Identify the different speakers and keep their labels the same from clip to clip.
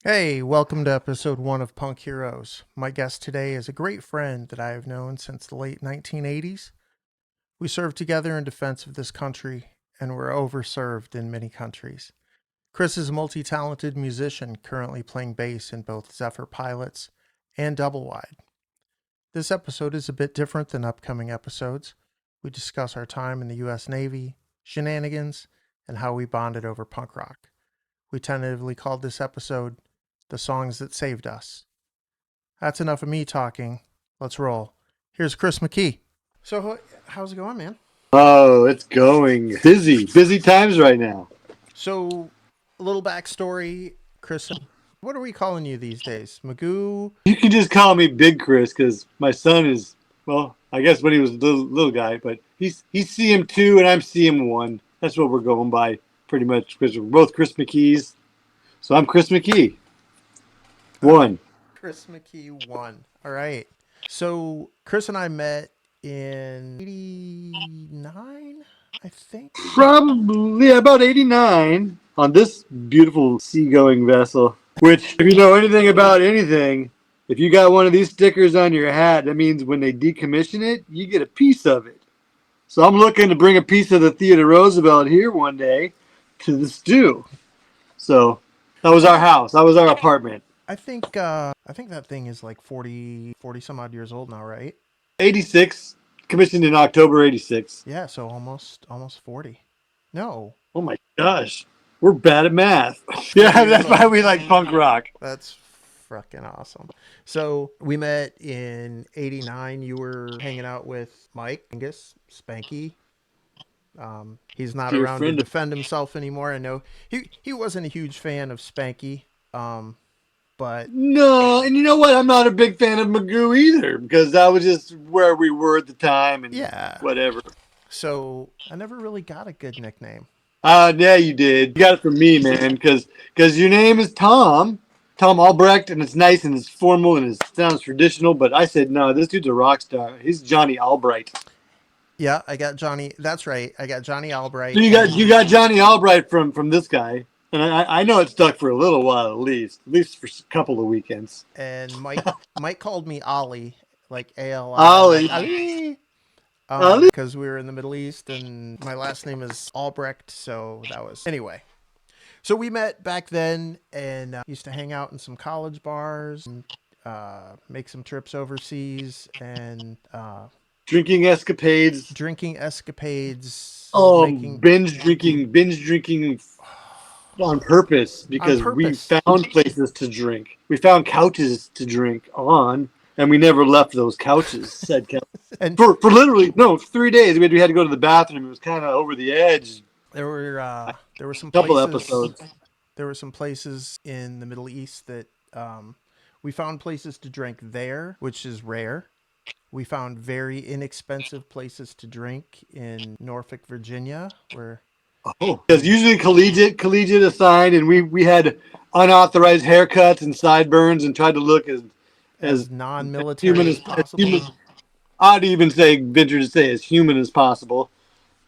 Speaker 1: Hey, welcome to episode 1 of Punk Heroes. My guest today is a great friend that I have known since the late 1980s. We served together in defense of this country and were overserved in many countries. Chris is a multi-talented musician currently playing bass in both Zephyr Pilots and DoubleWide. This episode is a bit different than upcoming episodes. We discuss our time in the U.S. Navy, shenanigans, and how we bonded over punk rock. We tentatively called this episode The Songs That Saved Us. That's enough of me talking. Let's roll. Here's Chris McKee. So, how's it going, man?
Speaker 2: Oh, it's going busy times right now.
Speaker 1: So, a little backstory, Chris. What are we calling you these days? Magoo?
Speaker 2: You can just call me Big Chris because my son is, well, I guess when he was a little guy, but he's CM2 and I'm CM1. That's what we're going by pretty much because we're both Chris McKees. So I'm Chris McKee. 1.
Speaker 1: Chris McKee 1. All right. So, Chris and I met in 89, I think.
Speaker 2: Probably about 89 on this beautiful seagoing vessel. Which, if you know anything about anything, if you got one of these stickers on your hat, that means when they decommission it, you get a piece of it. So I'm looking to bring a piece of the Theodore Roosevelt here one day to the stew. So that was our house. That was our apartment.
Speaker 1: I think that thing is like 40 some odd years old now, right?
Speaker 2: 86, commissioned in October 86.
Speaker 1: Yeah, so almost 40. No.
Speaker 2: Oh my gosh. We're bad at math. Yeah, that's why we like punk rock.
Speaker 1: That's freaking awesome. So we met in 89. You were hanging out with Mike, Angus, Spanky. He's not around to defend himself anymore. I know he wasn't a huge fan of Spanky. But
Speaker 2: no, and you know what? I'm not a big fan of Magoo either because that was just where we were at the time and whatever.
Speaker 1: So I never really got a good nickname.
Speaker 2: Yeah, you did. You got it from me, man, because your name is Tom Albrecht, and it's nice and it's formal and it sounds traditional. But I said, no, this dude's a rock star. He's Johnny Albright.
Speaker 1: Yeah, I got Johnny. That's right. I got Johnny Albright.
Speaker 2: So you got Johnny Albright from this guy. And I know it stuck for a little while at least for a couple of weekends.
Speaker 1: And Mike called me Ali, like A-L-I.
Speaker 2: Ali.
Speaker 1: Ali. Because we were in the Middle East, and my last name is Albrecht, so that was... Anyway, so we met back then, and used to hang out in some college bars, and make some trips overseas, and...
Speaker 2: Drinking escapades.
Speaker 1: Oh,
Speaker 2: binge drinking... On purpose, because we found places to drink. We found couches to drink on, and we never left those couches, said couches. And for literally, 3 days. We had to go to the bathroom. It was kind of over the edge.
Speaker 1: There were some
Speaker 2: couple
Speaker 1: places,
Speaker 2: episodes.
Speaker 1: There were some places in the Middle East that we found places to drink there, which is rare. We found very inexpensive places to drink in Norfolk, Virginia, where...
Speaker 2: Oh, because usually collegiate assigned, and we had unauthorized haircuts and sideburns and tried to look as
Speaker 1: non-military as possible.
Speaker 2: I'd even venture to say as human as possible,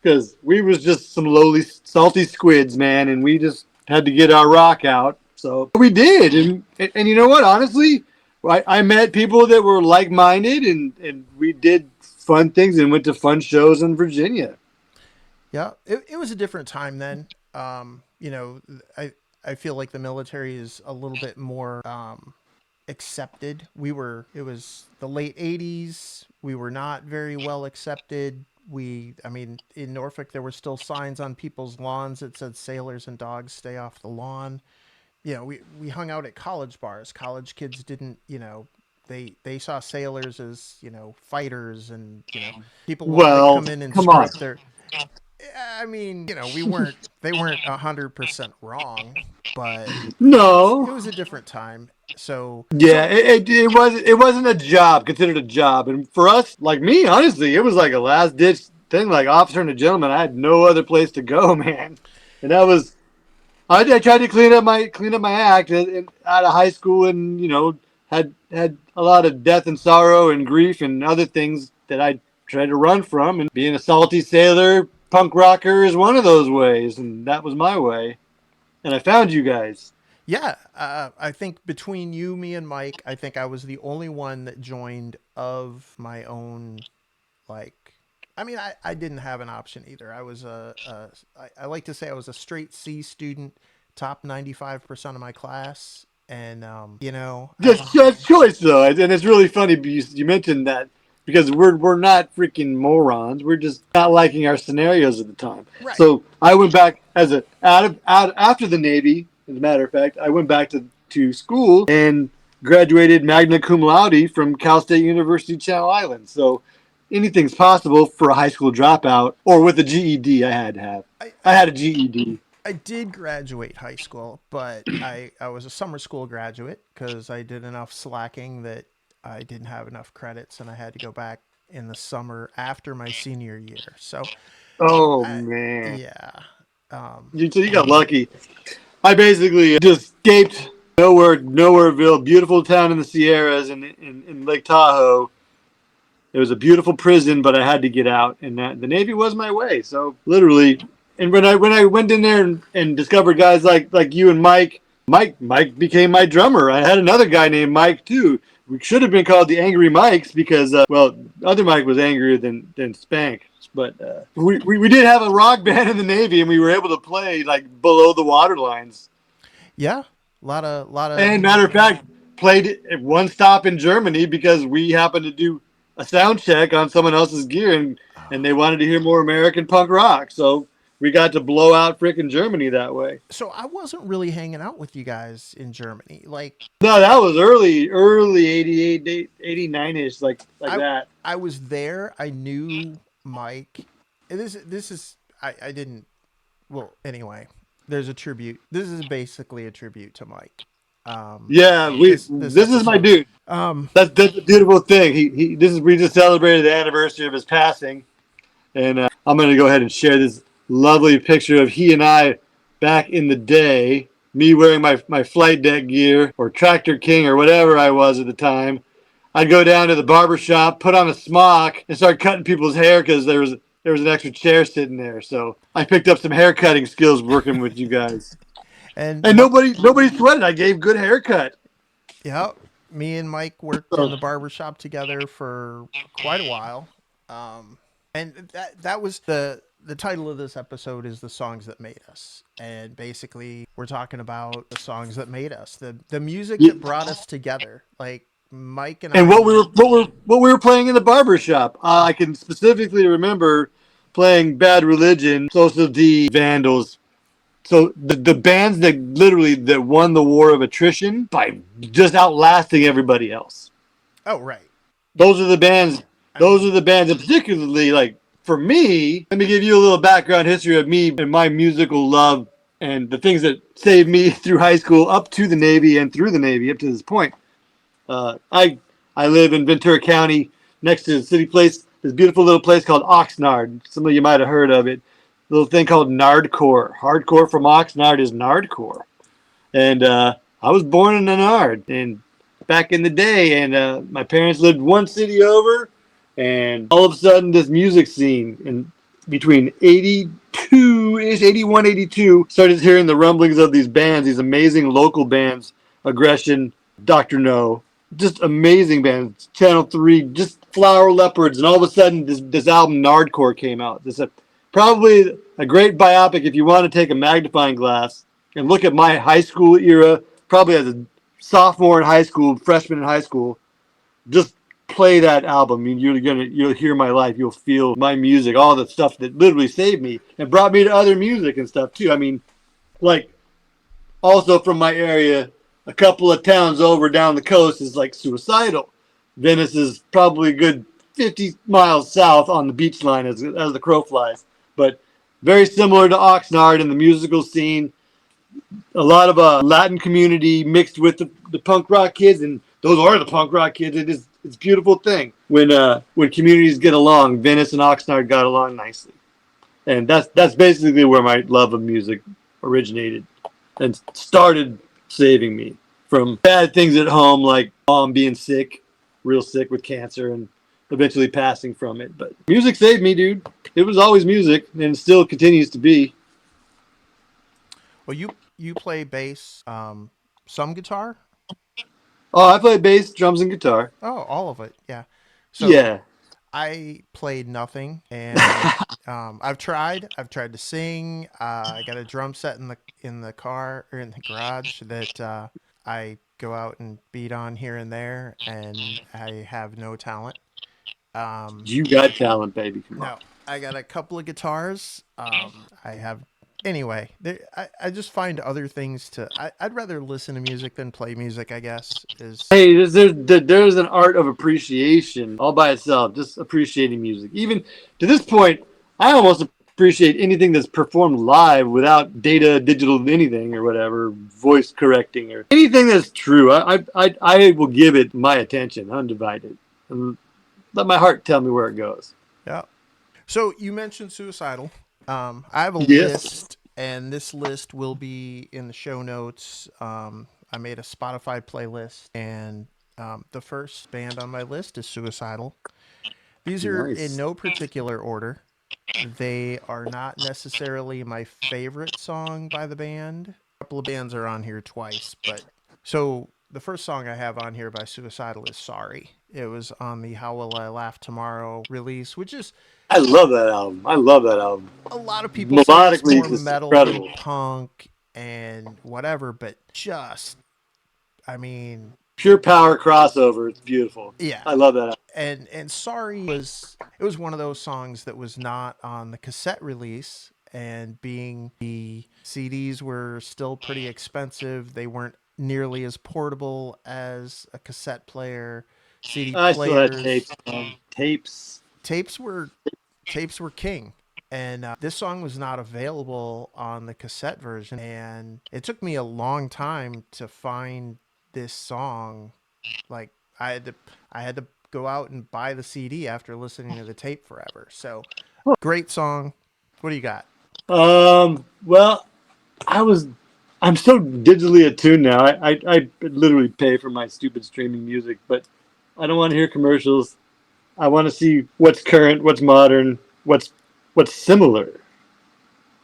Speaker 2: because we was just some lowly, salty squids, man, and we just had to get our rock out. So we did, and you know what? Honestly, I met people that were like-minded, and we did fun things and went to fun shows in Virginia.
Speaker 1: Yeah, it was a different time then. I feel like the military is a little bit more accepted. It was the late 80s. We were not very well accepted. In Norfolk, there were still signs on people's lawns that said sailors and dogs stay off the lawn. We hung out at college bars. College kids didn't, They saw sailors as, fighters, and people wanted to
Speaker 2: Well,
Speaker 1: come in and
Speaker 2: come on.
Speaker 1: strip their. I mean, we weren't. They weren't 100% wrong, but it
Speaker 2: No.
Speaker 1: was a different time. So
Speaker 2: Yeah, it wasn't a job considered a job, and for us, like me, honestly, it was like a last ditch thing. Like officer and a gentleman, I had no other place to go, man, and that was I tried to clean up my act out of high school, and had a lot of death and sorrow and grief and other things that I tried to run from, and being a salty sailor, punk rocker is one of those ways, and that was my way, and I found you guys.
Speaker 1: yeah, I think between you, me, and Mike, I think I was the only one that joined of my own. Like, I mean, I didn't have an option either. I like to say I was a straight C student, top 95% of my class, and
Speaker 2: Just choice though, and it's really funny you mentioned that because we're not freaking morons. We're just not liking our scenarios at the time.
Speaker 1: right.
Speaker 2: So I went back as a out after the Navy. As a matter of fact, I went back to school and graduated magna cum laude from Cal State University Channel Islands. So anything's possible for a high school dropout or with a GED. I had to have.
Speaker 1: I,
Speaker 2: I
Speaker 1: I
Speaker 2: had a GED.
Speaker 1: I did graduate high school, but I was a summer school graduate because I did enough slacking that I didn't have enough credits, and I had to go back in the summer after my senior year. So,
Speaker 2: Oh
Speaker 1: I,
Speaker 2: man,
Speaker 1: yeah, um,
Speaker 2: you got lucky. I basically just escaped Nowhereville, beautiful town in the Sierras in Lake Tahoe. It was a beautiful prison, but I had to get out, and the Navy was my way. So literally, and when I went in there and discovered guys like you and Mike became my drummer. I had another guy named Mike too. We should have been called the Angry Mikes because other Mike was angrier than Spank. But we did have a rock band in the Navy, and we were able to play like below the water lines.
Speaker 1: yeah, a lot of.
Speaker 2: And matter of fact, played at one stop in Germany because we happened to do a sound check on someone else's gear, and they wanted to hear more American punk rock. So we got to blow out frickin' Germany that way.
Speaker 1: So I wasn't really hanging out with you guys in Germany. Like,
Speaker 2: No, that was early 88, 89-ish, like
Speaker 1: I
Speaker 2: that.
Speaker 1: I was there. I knew Mike. And this is I didn't. Well, anyway, there's a tribute. This is basically a tribute to Mike.
Speaker 2: Yeah,
Speaker 1: This
Speaker 2: this is my
Speaker 1: episode.
Speaker 2: dude.
Speaker 1: Um,
Speaker 2: That's a beautiful thing. We just celebrated the anniversary of his passing, and I'm gonna go ahead and share this lovely picture of he and I back in the day. Me wearing my flight deck gear or Tractor King or whatever I was at the time. I'd go down to the barber shop, put on a smock, and start cutting people's hair because there was an extra chair sitting there. So I picked up some hair cutting skills working with you guys.
Speaker 1: and
Speaker 2: And nobody sweated. I gave good haircut.
Speaker 1: yeah, me and Mike worked in
Speaker 2: So
Speaker 1: the barber shop together for quite a while. And that was the title of this episode is the songs that made us. And basically we're talking about the songs that made us. The music
Speaker 2: yeah.
Speaker 1: that brought us together. Like Mike and
Speaker 2: And
Speaker 1: I.
Speaker 2: what we were playing in the barber shop. I can specifically remember playing Bad Religion, Social D, Vandals. So the bands that won the war of attrition by just outlasting everybody else.
Speaker 1: Oh, right.
Speaker 2: Those are the bands.
Speaker 1: I
Speaker 2: Those are
Speaker 1: mean,
Speaker 2: the bands, and particularly like for me. Let me give you a little background history of me and my musical love and the things that saved me through high school, up to the Navy, and through the Navy up to this point. I live in Ventura County, next to the city place. This beautiful little place called Oxnard. Some of you might have heard of it. Little thing called Nardcore. Hardcore from Oxnard is Nardcore. And I was born in Nard, and back in the day, and my parents lived one city over, and all of a sudden this music scene in between 82-ish, 81, 82, started hearing the rumblings of these bands, these amazing local bands, Aggression, Dr. No, just amazing bands, Channel 3, just Flower Leopards, and all of a sudden this album Nardcore came out. This is probably a great biopic if you want to take a magnifying glass and look at my high school era, probably as a sophomore in high school, freshman in high school. Just play that album. I mean, you'll hear my life. You'll feel my music, all the stuff that literally saved me and brought me to other music and stuff too. I mean, like also from my area, a couple of towns over down the coast is like Suicidal. Venice is probably a good 50 miles south on the beach line as the crow flies. But very similar to Oxnard in the musical scene. A lot of Latin community mixed with the punk rock kids, and those are the punk rock kids. It's a beautiful thing when communities get along. Venice and Oxnard got along nicely, and that's basically where my love of music originated and started saving me from bad things at home, like mom being sick, real sick with cancer, and eventually passing from it. But music saved me, dude. It was always music, and it still continues to be.
Speaker 1: Well, you play bass, some guitar.
Speaker 2: Oh, I play bass, drums, and guitar.
Speaker 1: Oh, all of it. Yeah. So
Speaker 2: Yeah.
Speaker 1: I played nothing, and I've tried. I've tried to sing. I got a drum set in the car or in the garage that I go out and beat on here and there, and I have no talent. Um,
Speaker 2: You got talent, baby. Come on.
Speaker 1: no, I got a couple of guitars. I have anyway. I just find other things to. I'd rather listen to music than play music. I guess is
Speaker 2: Hey, there's an art of appreciation all by itself, just appreciating music. Even to this point, I almost appreciate anything that's performed live without data, digital anything or whatever, voice correcting or anything that's true. I will give it my attention, undivided, and let my heart tell me where it goes.
Speaker 1: yeah. So you mentioned suicidal. I have a
Speaker 2: Yes.
Speaker 1: list, and this list will be in the show notes. I made a Spotify playlist, and the first band on my list is Suicidal. These are in
Speaker 2: Nice.
Speaker 1: no particular order. They are not necessarily my favorite song by the band. A couple of bands are on here twice, but so the first song I have on here by Suicidal is Sorry. It was on the How Will I Laugh Tomorrow release, which is
Speaker 2: I love that album. I love that album.
Speaker 1: a lot of people say it's
Speaker 2: Melodically,
Speaker 1: more
Speaker 2: just
Speaker 1: metal than
Speaker 2: incredible.
Speaker 1: punk and whatever, but just, I mean,
Speaker 2: Pure power crossover. It's beautiful.
Speaker 1: yeah.
Speaker 2: I love that album.
Speaker 1: And Sorry was it was one of those songs that was not on the cassette release, and being the CDs were still pretty expensive, they weren't nearly as portable as a cassette player. CD
Speaker 2: I still had
Speaker 1: players,
Speaker 2: tapes. Tapes.
Speaker 1: tapes were tapes were king. And this song was not available on the cassette version, and it took me a long time to find this song. Like I had to I had to go out and buy the CD after listening to the tape forever. So great song. What do you got?
Speaker 2: Well, I was. I'm so digitally attuned now. I literally pay for my stupid streaming music, but I don't want to hear commercials. I want to see what's current, what's modern, what's similar.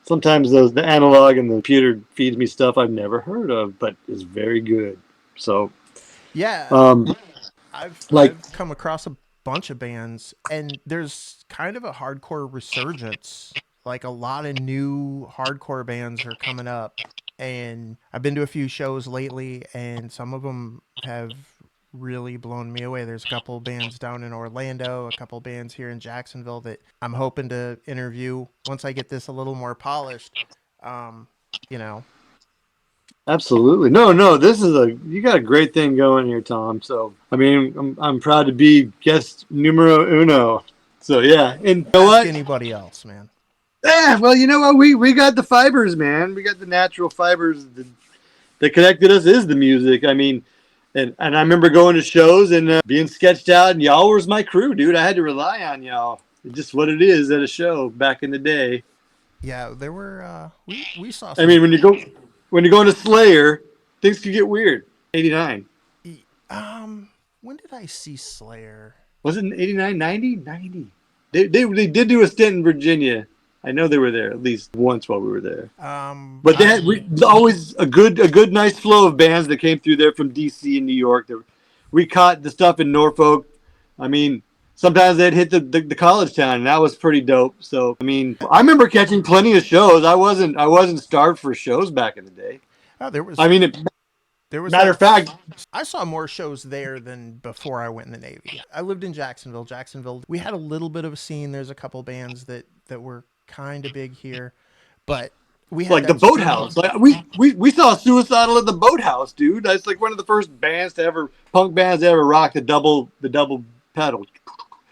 Speaker 2: Sometimes the analog and the computer feeds me stuff I've never heard of, but is very good. So,
Speaker 1: Yeah,
Speaker 2: um, like
Speaker 1: I've come across a bunch of bands, and there's kind of a hardcore resurgence. Like a lot of new hardcore bands are coming up, and I've been to a few shows lately, and some of them have really blown me away. There's a couple bands down in Orlando, a couple bands here in Jacksonville that I'm hoping to interview once I get this a little more polished. Um, you know,
Speaker 2: absolutely. No, no, this is you got a great thing going here, Tom. So, I mean, I'm proud to be guest numero uno. So, yeah. And you know
Speaker 1: ask
Speaker 2: what?
Speaker 1: anybody else, man.
Speaker 2: Yeah, well, you know what? We got the fibers, man. We got the natural fibers that connected us is the music. I mean, and I remember going to shows and being sketched out, and y'all was my crew, dude. I had to rely on y'all. It's just what it is at a show back in the day.
Speaker 1: Yeah, there were we saw
Speaker 2: I
Speaker 1: some.
Speaker 2: mean, when you go into Slayer, things could get weird. 89.
Speaker 1: When did I see Slayer?
Speaker 2: Was it in 89, 90? 90. They did do a stint in Virginia. I know they were there at least once while we were there. But they
Speaker 1: I
Speaker 2: had always a good nice flow of bands that came through there from DC and New York. We caught the stuff in Norfolk. I mean, sometimes they'd hit the college town, and that was pretty dope. So I mean, I remember catching plenty of shows. I wasn't starved for shows back in the day.
Speaker 1: oh,
Speaker 2: I mean,
Speaker 1: there was
Speaker 2: matter
Speaker 1: that.
Speaker 2: of fact,
Speaker 1: I saw more shows there than before I went in the Navy. I lived in Jacksonville. Jacksonville, we had a little bit of a scene. There's a couple bands that were kind of big here, but We had
Speaker 2: Like the
Speaker 1: that too.
Speaker 2: Boathouse. Like we saw Suicidal at the Boathouse, dude. That's like one of the first punk bands to ever rock the double pedal,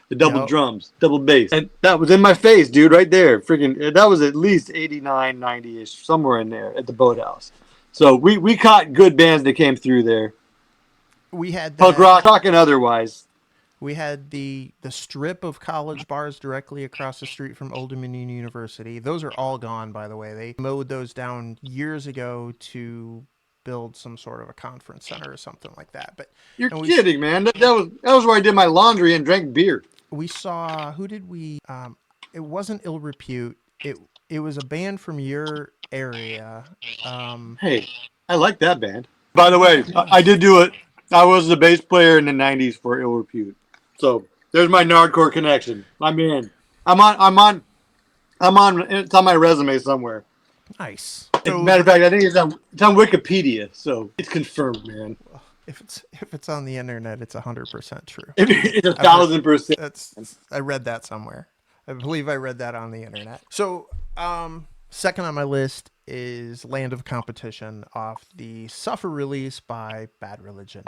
Speaker 2: the double
Speaker 1: Yep.
Speaker 2: drums, double bass. And that was in my face, dude, right there. Freaking, that was at least 89, 90-ish, somewhere in there at the Boathouse. So we caught good bands that came through there.
Speaker 1: We had
Speaker 2: Punk
Speaker 1: that.
Speaker 2: rock, talking otherwise.
Speaker 1: We had the strip of college bars directly across the street from Old Dominion University. Those are all gone, by the way. They mowed those down years ago to build some sort of a conference center or something like that. But
Speaker 2: You're
Speaker 1: and
Speaker 2: kidding, man. That was where I did my laundry and drank beer.
Speaker 1: we saw, who did we? It wasn't Ill Repute. It was a band from your area.
Speaker 2: Hey, I like that band. By the way, I did do it. I was the bass player in the '90s for Ill Repute. So there's my Nardcore connection. I'm in. I'm on. It's on my resume somewhere.
Speaker 1: Nice.
Speaker 2: As a
Speaker 1: So
Speaker 2: matter of fact, I think it's on Wikipedia, so it's confirmed, man.
Speaker 1: if it's on the internet, it's 100% true.
Speaker 2: It's 1,000%.
Speaker 1: I read that somewhere. I believe I read that on the internet. So, second on my list is Land of Competition off the Suffer release by Bad Religion.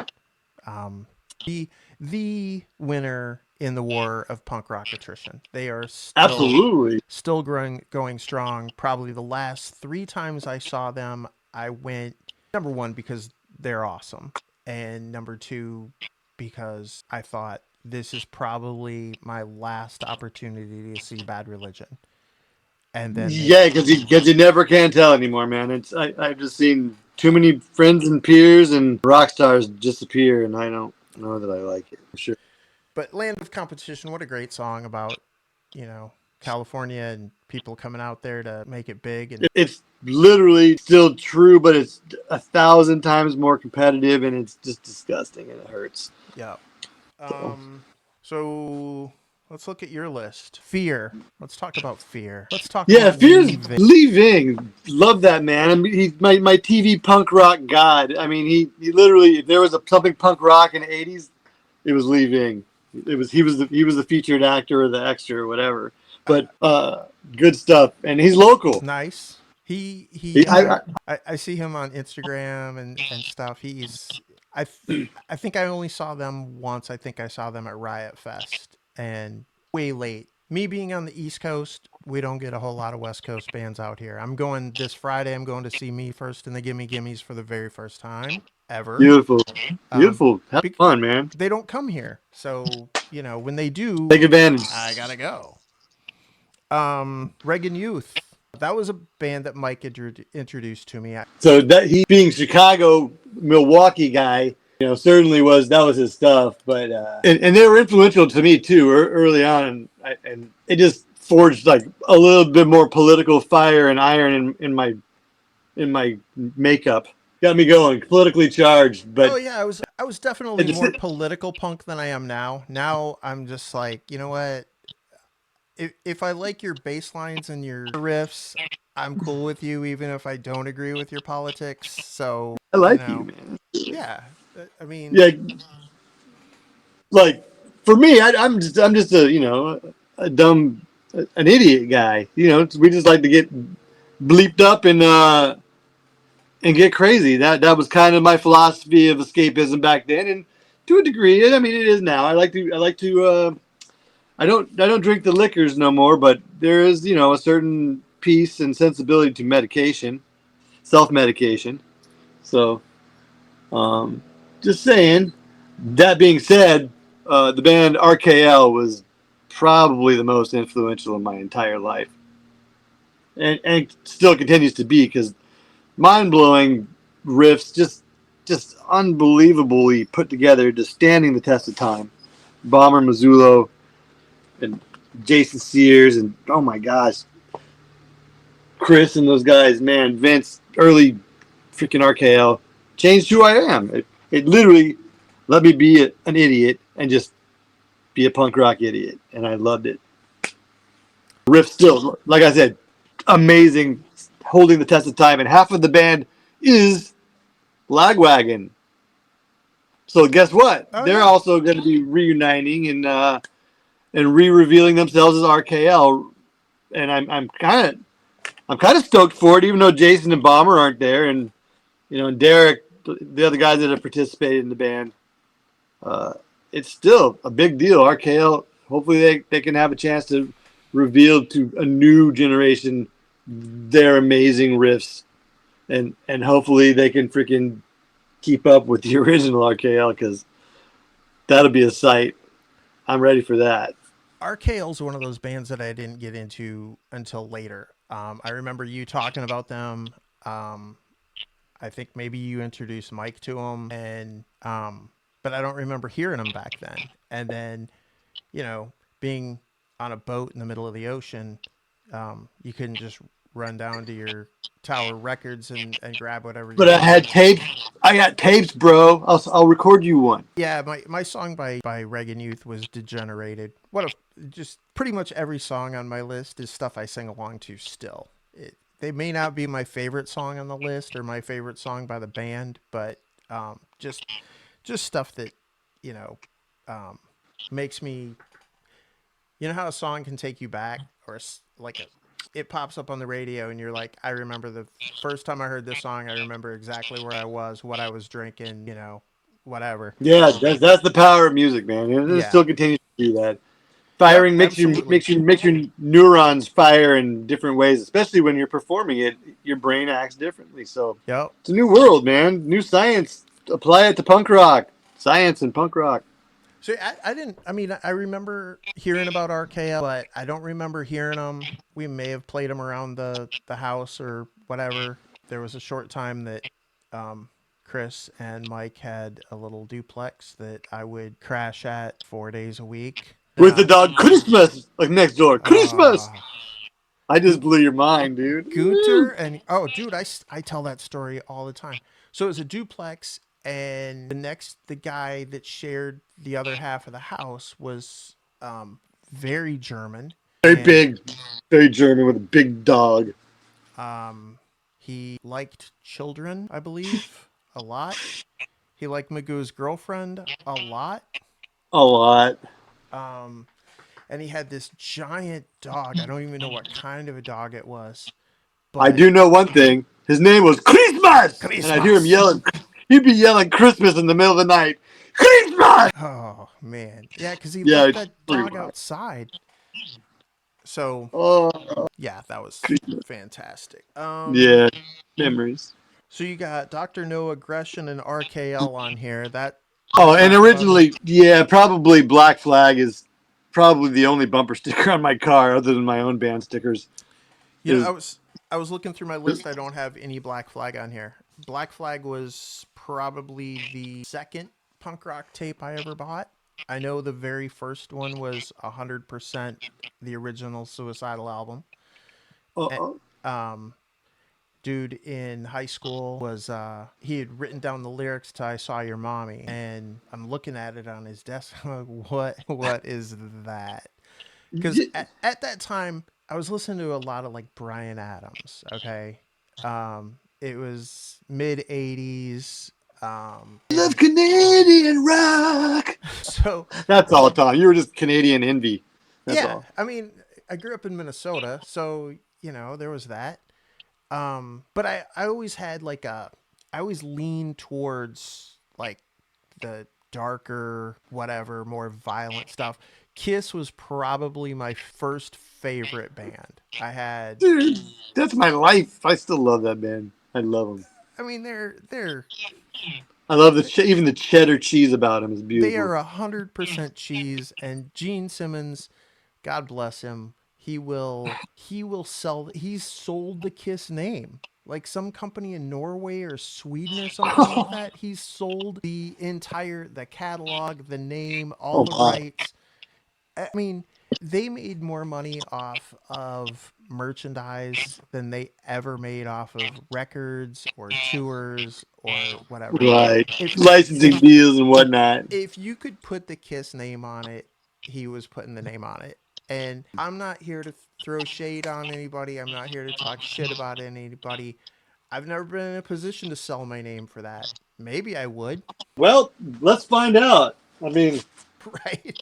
Speaker 1: The winner in the war of punk rock attrition. They are still going strong. Probably the last 3 times I saw them, I went, number 1, because they're awesome, and number 2, because I thought this is probably my last opportunity to see Bad Religion. And then
Speaker 2: Yeah, because you never can tell anymore, man. I've just seen too many friends and peers and rock stars disappear, and I don't know that I like it. For sure.
Speaker 1: But Land of Competition, what a great song about, California and people coming out there to make it big. And
Speaker 2: It's literally still true, but it's 1,000 times more competitive, and it's just disgusting, and it hurts.
Speaker 1: yeah. So let's look at your list. Fear. Let's talk about Fear. Let's talk about
Speaker 2: Fear's
Speaker 1: leaving.
Speaker 2: leaving. Love that man. I mean, he's my TV punk rock god. I mean, he literally, if there was something punk rock in the '80s, it was leaving. He was the featured actor or the extra or whatever. But good stuff, and he's local.
Speaker 1: Nice. I see him on Instagram and stuff. I think I only saw them once. I think I saw them at Riot Fest, and way late. Me being on the East Coast, we don't get a whole lot of West Coast bands out here. I'm going this Friday. I'm going to see Me First and the Gimme Gimmes for the very first time ever.
Speaker 2: Beautiful. Have fun, man.
Speaker 1: They don't come here, so when they do,
Speaker 2: take advantage.
Speaker 1: I gotta go. Reagan Youth. That was a band that Mike introduced to me.
Speaker 2: So that he being Chicago, Milwaukee guy, certainly that was his stuff. But and they were influential to me too early on, and it just forged like a little bit more political fire and iron in my makeup. Got me going, politically charged. But
Speaker 1: oh yeah, I was definitely more political punk than I am now. Now I'm just like, you know what? If I like your bass lines and your riffs, I'm cool with you, even if I don't agree with your politics. So
Speaker 2: I like you, man.
Speaker 1: Yeah, I mean,
Speaker 2: yeah. Like for me, I'm just a dumb, an idiot guy. We just like to get bleeped up and get crazy. That was kind of my philosophy of escapism back then, and to a degree, I mean, it is now. I like to. I don't drink the liquors no more, but there is, a certain peace and sensibility to medication, self-medication. So, just saying. That being said, the band RKL was probably the most influential in my entire life, and still continues to be, because mind-blowing riffs, just unbelievably put together, just standing the test of time. Bomber Mazzullo and Jason Sears, and oh my gosh, Chris and those guys, man, Vince, early freaking RKL changed who I am. It literally let me be an idiot and just be a punk rock idiot, and I loved it. Riff still, like I said, amazing, holding the test of time, and half of the band is Lagwagon. So guess what? They're also going to be reuniting and re-revealing themselves as RKL, and I'm I'm kind of stoked for it, even though Jason and Bomber aren't there, and and Derek, the other guys that have participated in the band. Uh, it's still a big deal. RKL. Hopefully, they can have a chance to reveal to a new generation their amazing riffs, and hopefully they can freaking keep up with the original RKL because that'll be a sight. I'm ready for that.
Speaker 1: RKL's one of those bands that I didn't get into until later. I remember you talking about them. Um, I think maybe you introduced Mike to them, and but I don't remember hearing them back then. And then, you know, being on a boat in the middle of the ocean, you couldn't just run down to your Tower Records and grab whatever you
Speaker 2: But I had
Speaker 1: wanted.
Speaker 2: tapes. I got tapes, bro. I'll record you one.
Speaker 1: Yeah, my song by Reagan Youth was Degenerated. What a just pretty much every song on my list is stuff I sing along to still. They may not be my favorite song on the list or my favorite song by the band, but just stuff that you know um, makes me. You know how a song can take you back, or like it pops up on the radio, and you're like, I remember the first time I heard this song. I remember exactly where I was, what I was drinking, whatever.
Speaker 2: Yeah, that's the power of music, man, and it
Speaker 1: Yeah.
Speaker 2: still continues to do that.
Speaker 1: Yep.
Speaker 2: Firing
Speaker 1: Absolutely.
Speaker 2: makes your neurons fire in different ways, especially when you're performing it. Your brain acts differently. So
Speaker 1: Yep.
Speaker 2: it's a new world, man. New science. Apply it to punk rock. Science and punk rock.
Speaker 1: So I didn't. I mean, I remember hearing about RKL, but I don't remember hearing them. We may have played them around the house or whatever. There was a short time that um, Chris and Mike had a little duplex that I would crash at 4 days a week.
Speaker 2: With the dog Christmas, like next door. Christmas.
Speaker 1: Uh,
Speaker 2: I just
Speaker 1: Gu-
Speaker 2: blew your mind, dude.
Speaker 1: Gunter
Speaker 2: Woo.
Speaker 1: and oh, dude, I tell that story all the time. So it was a duplex, and the guy that shared the other half of the house was very German,
Speaker 2: Very
Speaker 1: and
Speaker 2: big, very German with a big dog.
Speaker 1: he liked children, I believe, a lot. He liked Magoo's girlfriend a lot.
Speaker 2: A lot.
Speaker 1: Um, and he had this giant dog. I don't even know what kind of a dog it was,
Speaker 2: I
Speaker 1: but
Speaker 2: do know one thing. His name was Christmas, and I'd hear him
Speaker 1: Christmas.
Speaker 2: yelling. He'd be yelling Christmas in the middle of the night. Christmas.
Speaker 1: Oh man, yeah, because he
Speaker 2: Yeah,
Speaker 1: left
Speaker 2: it's
Speaker 1: that
Speaker 2: pretty
Speaker 1: dog
Speaker 2: wild.
Speaker 1: outside. So
Speaker 2: Oh,
Speaker 1: yeah, that was fantastic.
Speaker 2: yeah, memories.
Speaker 1: So you got Doctor No Aggression and RKL on here. That
Speaker 2: Oh,
Speaker 1: let's
Speaker 2: and
Speaker 1: talk about them.
Speaker 2: originally, yeah, probably Black Flag is probably the only bumper sticker on my car, other than my own band stickers.
Speaker 1: You know,
Speaker 2: Is
Speaker 1: I was looking through my list. I don't have any Black Flag on here. Black Flag was probably the second punk rock tape I ever bought. I know the very first one was 100% the original Suicidal album. And,
Speaker 2: uh,
Speaker 1: um, dude in high school was he had written down the lyrics to I Saw Your Mommy, and I'm looking at it on his desk. I'm like, what is that? Because at that time I was listening to a lot of like Brian Adams. Okay. It was mid 80s.
Speaker 2: love
Speaker 1: And
Speaker 2: Canadian rock.
Speaker 1: so
Speaker 2: That's all, Tom. You were just Canadian envy. That's
Speaker 1: yeah,
Speaker 2: all.
Speaker 1: I mean, I grew up in Minnesota, so there was that. But I always had like I always leaned towards like the darker, whatever, more violent stuff. Kiss was probably my first favorite band. I had,
Speaker 2: Dude, that's my life. I still love that band. I love them.
Speaker 1: I mean, they're
Speaker 2: I love even the cheddar cheese about them is
Speaker 1: they
Speaker 2: beautiful.
Speaker 1: are 100% cheese. And Gene Simmons, God bless him, he will sell. He's sold the Kiss name. Like some company in Norway or Sweden or something like that. He's sold the catalog, the name, all
Speaker 2: Oh
Speaker 1: the
Speaker 2: my.
Speaker 1: rights. I mean, they made more money off of merchandise than they ever made off of records or tours or whatever.
Speaker 2: Right.
Speaker 1: If
Speaker 2: Licensing
Speaker 1: if
Speaker 2: deals and whatnot.
Speaker 1: if you could put the Kiss name on it, he was putting the name on it. And I'm not here to throw shade on anybody. I'm not here to talk shit about anybody. I've never been in a position to sell my name for that. Maybe I would.
Speaker 2: Well, let's find out. I mean,
Speaker 1: Right.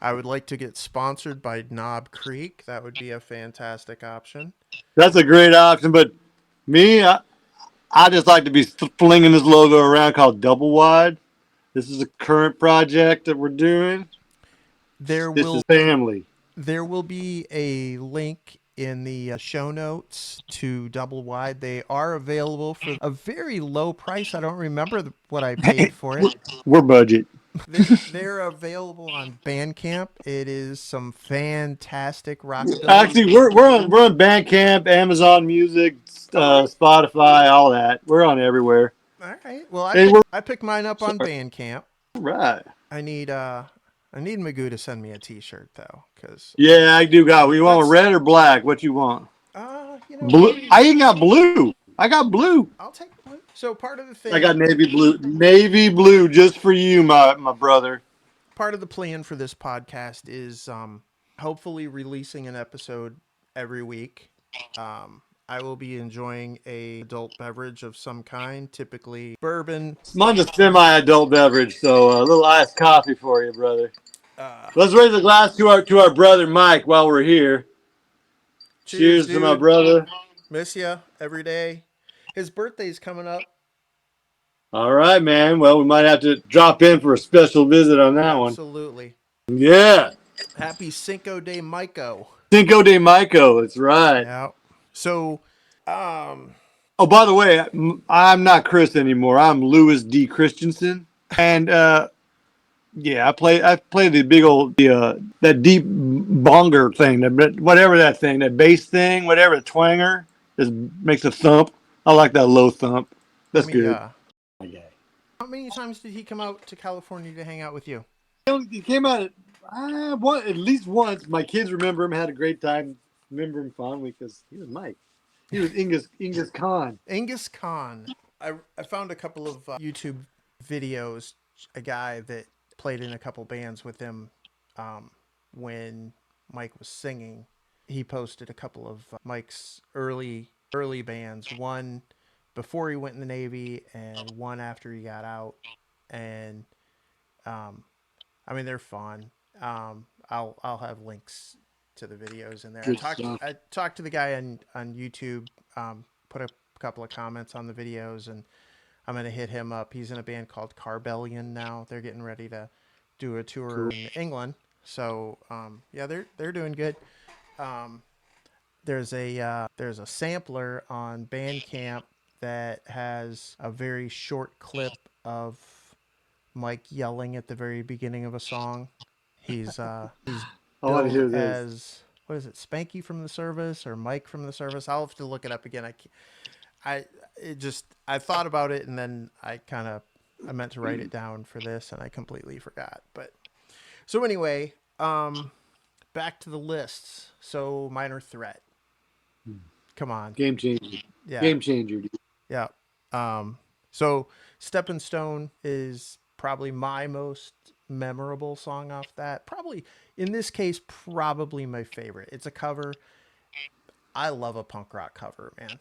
Speaker 1: I would like to get sponsored by Knob Creek. That would be a fantastic option.
Speaker 2: That's a great option, but me, I just like to be flinging this logo around called DoubleWide. This is a current project that we're doing.
Speaker 1: There
Speaker 2: This
Speaker 1: will
Speaker 2: is family.
Speaker 1: there will be a link in the show notes to Double Wide. They are available for a very low price. I don't remember what I paid for it.
Speaker 2: We're budget.
Speaker 1: They're available on Bandcamp. It is some fantastic rockabilly.
Speaker 2: Actually, we're on Bandcamp, Amazon Music, Spotify, all that. We're on everywhere.
Speaker 1: All right. Well,
Speaker 2: And we're
Speaker 1: I picked mine up on Bandcamp.
Speaker 2: right.
Speaker 1: I need Magoo to send me a T-shirt though, because
Speaker 2: Yeah, I do got. You want
Speaker 1: that's
Speaker 2: red or black? What you want?
Speaker 1: you know
Speaker 2: Blue. I ain't got blue. I got blue.
Speaker 1: I'll take one. So part of the
Speaker 2: I got
Speaker 1: thing,
Speaker 2: navy blue. Navy blue just for you, my brother.
Speaker 1: part of the plan for this podcast is hopefully releasing an episode every week. I will be enjoying a adult beverage of some kind, typically bourbon.
Speaker 2: Mine's a semi-adult beverage, so a little iced coffee for you, brother.
Speaker 1: Uh,
Speaker 2: Let's raise a glass to our brother Mike while we're here.
Speaker 1: cheers,
Speaker 2: Cheers to my
Speaker 1: dude.
Speaker 2: brother.
Speaker 1: Miss ya every day. His birthday's coming up.
Speaker 2: All right, man. Well, we might have to drop in for a special visit on that one.
Speaker 1: Absolutely.
Speaker 2: Yeah.
Speaker 1: Happy Cinco de Mayo.
Speaker 2: Cinco de Mayo. That's right.
Speaker 1: Yeah. So, um,
Speaker 2: Oh, by the way, I'm not Chris anymore. I'm Louis D. Christensen, and yeah, I play the big old that deep bonger thing, whatever that thing, that bass thing, whatever the twanger, just makes a thump. I like that low thump. That's
Speaker 1: let me.
Speaker 2: good.
Speaker 1: How many times did he come out to California to hang out with you?
Speaker 2: He came out at least once. My kids remember him, had a great time, remember him fondly because he was Mike. He was Ingus Khan.
Speaker 1: Angus Khan. I found a couple of YouTube videos. A guy that played in a couple bands with him when Mike was singing. He posted a couple of Mike's early bands. One before he went in the Navy, and one after he got out. And I mean, they're fun. I'll have links to the videos in there. I talked to the guy on YouTube. Put a couple of comments on the videos, and I'm gonna hit him up. He's in a band called Carbellion now. They're getting ready to do a tour in England. So yeah, they're doing good. Um, there's a sampler on Bandcamp that has a very short clip of Mike yelling at the very beginning of a song. He's
Speaker 2: I want to
Speaker 1: billed
Speaker 2: hear this.
Speaker 1: as, what is it, Spanky from the Service or Mike from the Service? I'll have to look it up again. I thought about it, and then I meant to write it down for this, and I completely forgot. But so anyway, back to the lists. So Minor Threat. Come on.
Speaker 2: Game changer.
Speaker 1: Yeah.
Speaker 2: Game changer, dude.
Speaker 1: Yeah. So Stepping Stone is probably my most memorable song off that. Probably, in this case, probably my favorite. It's a cover. I love a punk rock cover, man.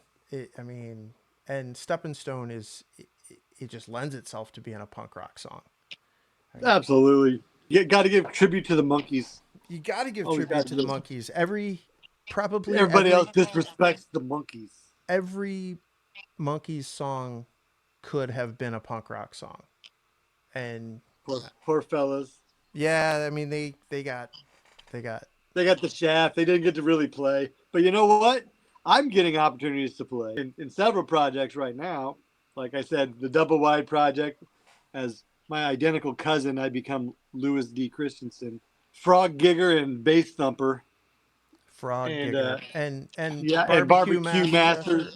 Speaker 1: And Stepping Stone it just lends itself to being a punk rock song.
Speaker 2: Absolutely. You got to give tribute to the Monkees.
Speaker 1: You got to give tribute to the Monkees. Everybody
Speaker 2: else disrespects the Monkees.
Speaker 1: Every Monkees song could have been a punk rock song, and
Speaker 2: poor fellas.
Speaker 1: Yeah, I mean they got
Speaker 2: the shaft. They didn't get to really play, but you know what? I'm getting opportunities to play in several projects right now. Like I said, the Double Wide project, as my identical cousin, I become Louis D. Christensen, Frog Gigger and Bass Thumper.
Speaker 1: Frog Gigger and
Speaker 2: Barbecue Master.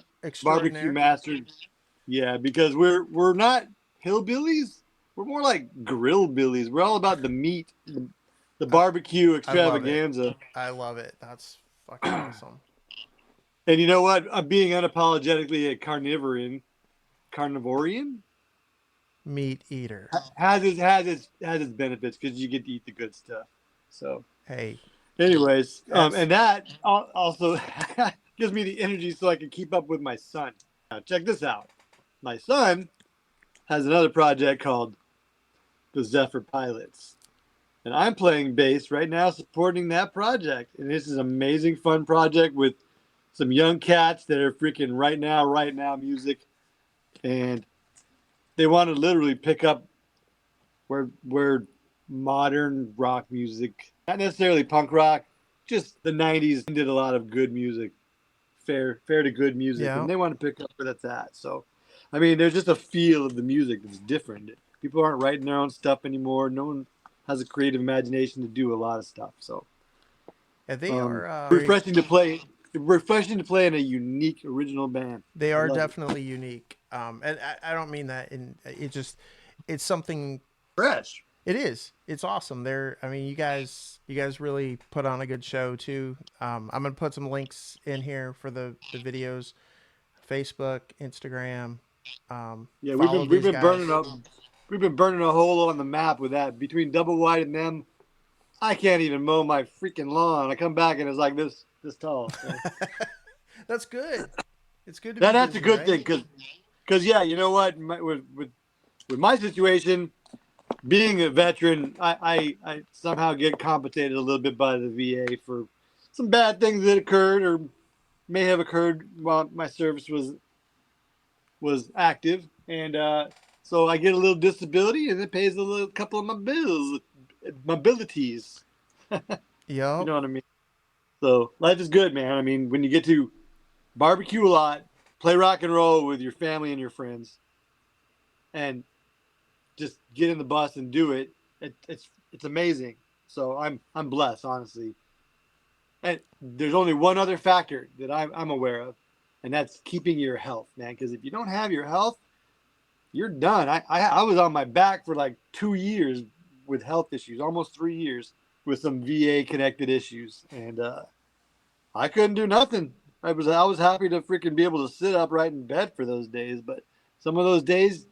Speaker 2: Barbecue Master. Yeah, because we're not hillbillies. We're more like grill billies. We're all about the meat, the barbecue extravaganza.
Speaker 1: I love it. That's fucking awesome.
Speaker 2: And you know what? I'm being unapologetically a carnivorian
Speaker 1: meat eater
Speaker 2: has its benefits because you get to eat the good stuff. So
Speaker 1: hey,
Speaker 2: anyways, and that also gives me the energy so I can keep up with my son. Now check this out. My son has another project called the Zephyr Pilots and I'm playing bass right now, supporting that project. And this is an amazing, fun project with some young cats that are freaking right now music, and they want to literally pick up where modern rock music, not necessarily punk rock, just the '90s did a lot of good music, fair to good music,
Speaker 1: Yeah.
Speaker 2: and they want to pick up where that's at. So, I mean, there's just a feel of the music that's different. People aren't writing their own stuff anymore. No one has a creative imagination to do a lot of stuff. So,
Speaker 1: Yeah, they are
Speaker 2: refreshing to play. Refreshing to play in a unique original band.
Speaker 1: they
Speaker 2: I
Speaker 1: are
Speaker 2: love it.
Speaker 1: definitely unique. And I don't mean that in it just it's something.
Speaker 2: Fresh.
Speaker 1: It is. It's awesome. I mean, you guys really put on a good show too. I'm gonna put some links in here for the videos, Facebook, Instagram.
Speaker 2: Yeah,
Speaker 1: Follow
Speaker 2: we've
Speaker 1: these
Speaker 2: been burning
Speaker 1: guys.
Speaker 2: up. We've been burning a hole on the map with that. Between Double Wide and them, I can't even mow my freaking lawn. I come back and it's like this tall. So
Speaker 1: That's good. It's good to be
Speaker 2: that's a
Speaker 1: busy,
Speaker 2: good
Speaker 1: right?
Speaker 2: thing because yeah, you know what? With my situation, being a veteran, I somehow get compensated a little bit by the VA for some bad things that occurred or may have occurred while my service was active, and so I get a little disability, and it pays a little couple of my bills, my abilities. You
Speaker 1: Yep.
Speaker 2: know what I mean? So life is good, man. I mean, when you get to barbecue a lot, play rock and roll with your family and your friends, and just get in the bus and do it, it's amazing. So I'm blessed, honestly. And there's only one other factor that I'm aware of, and that's keeping your health, man. Because if you don't have your health, you're done. I was on my back for like 2 years with health issues, almost 3 years with some VA connected issues, and I couldn't do nothing. I was happy to freaking be able to sit upright in bed for those days, but some of those days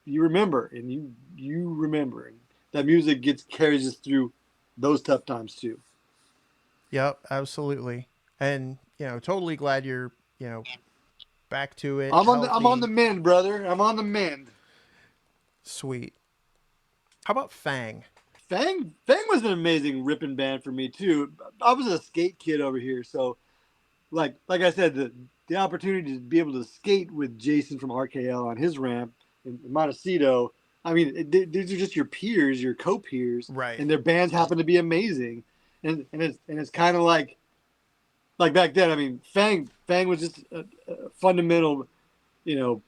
Speaker 2: you remember, and you remember, and that music gets carries us through those tough times too.
Speaker 1: Yep. Absolutely. And totally glad you're back to it,
Speaker 2: I'm on the
Speaker 1: healthy,
Speaker 2: mend, brother. I'm on the mend.
Speaker 1: sweet. How about Fang?
Speaker 2: Fang was an amazing ripping band for me too. I was a skate kid over here, so like I said, the opportunity to be able to skate with Jason from RKL on his ramp in Montecito. I mean, these are just your peers, your co-peers,
Speaker 1: Right.
Speaker 2: and their bands happen to be amazing. And it's kind of like back then. I mean, Fang was just a fundamental,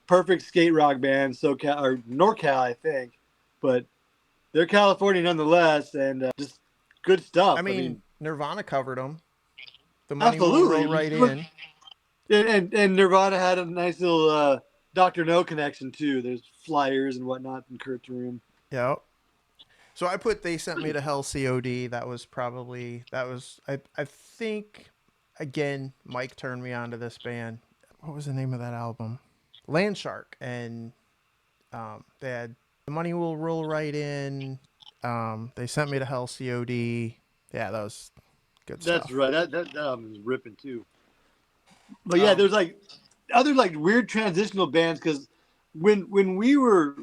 Speaker 2: perfect skate rock band, SoCal or NorCal, I think, but they're California nonetheless, and just good
Speaker 1: I
Speaker 2: stuff. I
Speaker 1: mean,
Speaker 2: mean,
Speaker 1: Nirvana covered them. The money will roll
Speaker 2: absolutely.
Speaker 1: right in.
Speaker 2: And Nirvana had a nice little Doctor No connection too. There's flyers and whatnot in Kurt's room.
Speaker 1: Yep. So I put They Sent Me to Hell COD. That was I think again Mike turned me on to this band. What was the name of that album? Landshark, and they had The Money Will Roll Right In. They Sent Me to Hell COD. Yeah, that was good
Speaker 2: That's
Speaker 1: stuff.
Speaker 2: right. That album is ripping too. But yeah,
Speaker 1: Um
Speaker 2: there's like other like weird transitional bands because when we were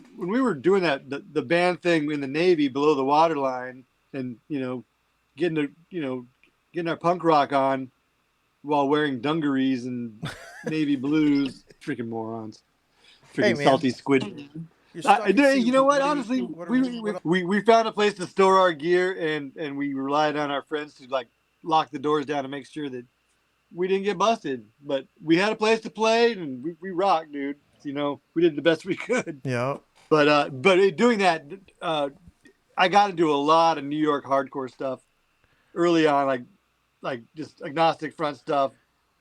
Speaker 2: doing that the band thing in the Navy below the waterline and getting the getting our punk rock on while wearing dungarees and navy blues, freaking morons,
Speaker 1: hey
Speaker 2: freaking
Speaker 1: man,
Speaker 2: salty squid.
Speaker 1: you're stuck at sea.
Speaker 2: You know what?
Speaker 1: What are you
Speaker 2: Honestly,
Speaker 1: what are what
Speaker 2: we found a place to store our gear, and we relied on our friends to like lock the doors down to make sure that we didn't get busted. But we had a place to play, and we rocked, dude. We did the best we could.
Speaker 1: Yep.
Speaker 2: But doing that, I got to do a lot of New York hardcore stuff early on, like just agnostic front stuff.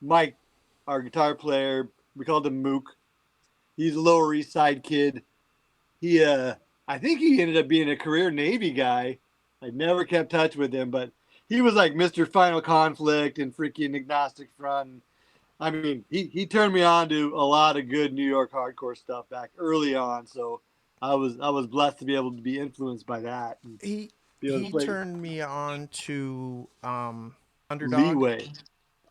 Speaker 2: Mike, our guitar player, we called him Mook. He's a Lower East Side kid. He I think he ended up being a career Navy guy. I never kept touch with him, but he was like Mr. Final Conflict and freaking Agnostic Front. I mean, he turned me on to a lot of good New York hardcore stuff back early on. So I was blessed to be able to be influenced by that and
Speaker 1: he
Speaker 2: be able to
Speaker 1: he
Speaker 2: play
Speaker 1: turned me on to Underdog,
Speaker 2: Leeway,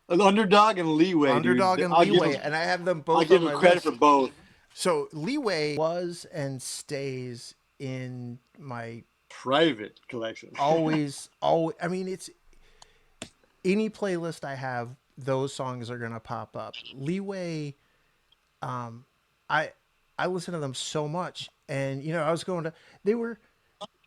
Speaker 2: an Underdog and Leeway, dude.
Speaker 1: Underdog and Leeway, and I have them
Speaker 2: I'll
Speaker 1: both
Speaker 2: give
Speaker 1: on
Speaker 2: him
Speaker 1: my
Speaker 2: credit for
Speaker 1: list.
Speaker 2: both.
Speaker 1: So Leeway was and stays in my
Speaker 2: private collection.
Speaker 1: Always. I mean, it's any playlist I have, those songs are gonna pop up. Leeway, um, I I listen to them so much, and I was going to. They were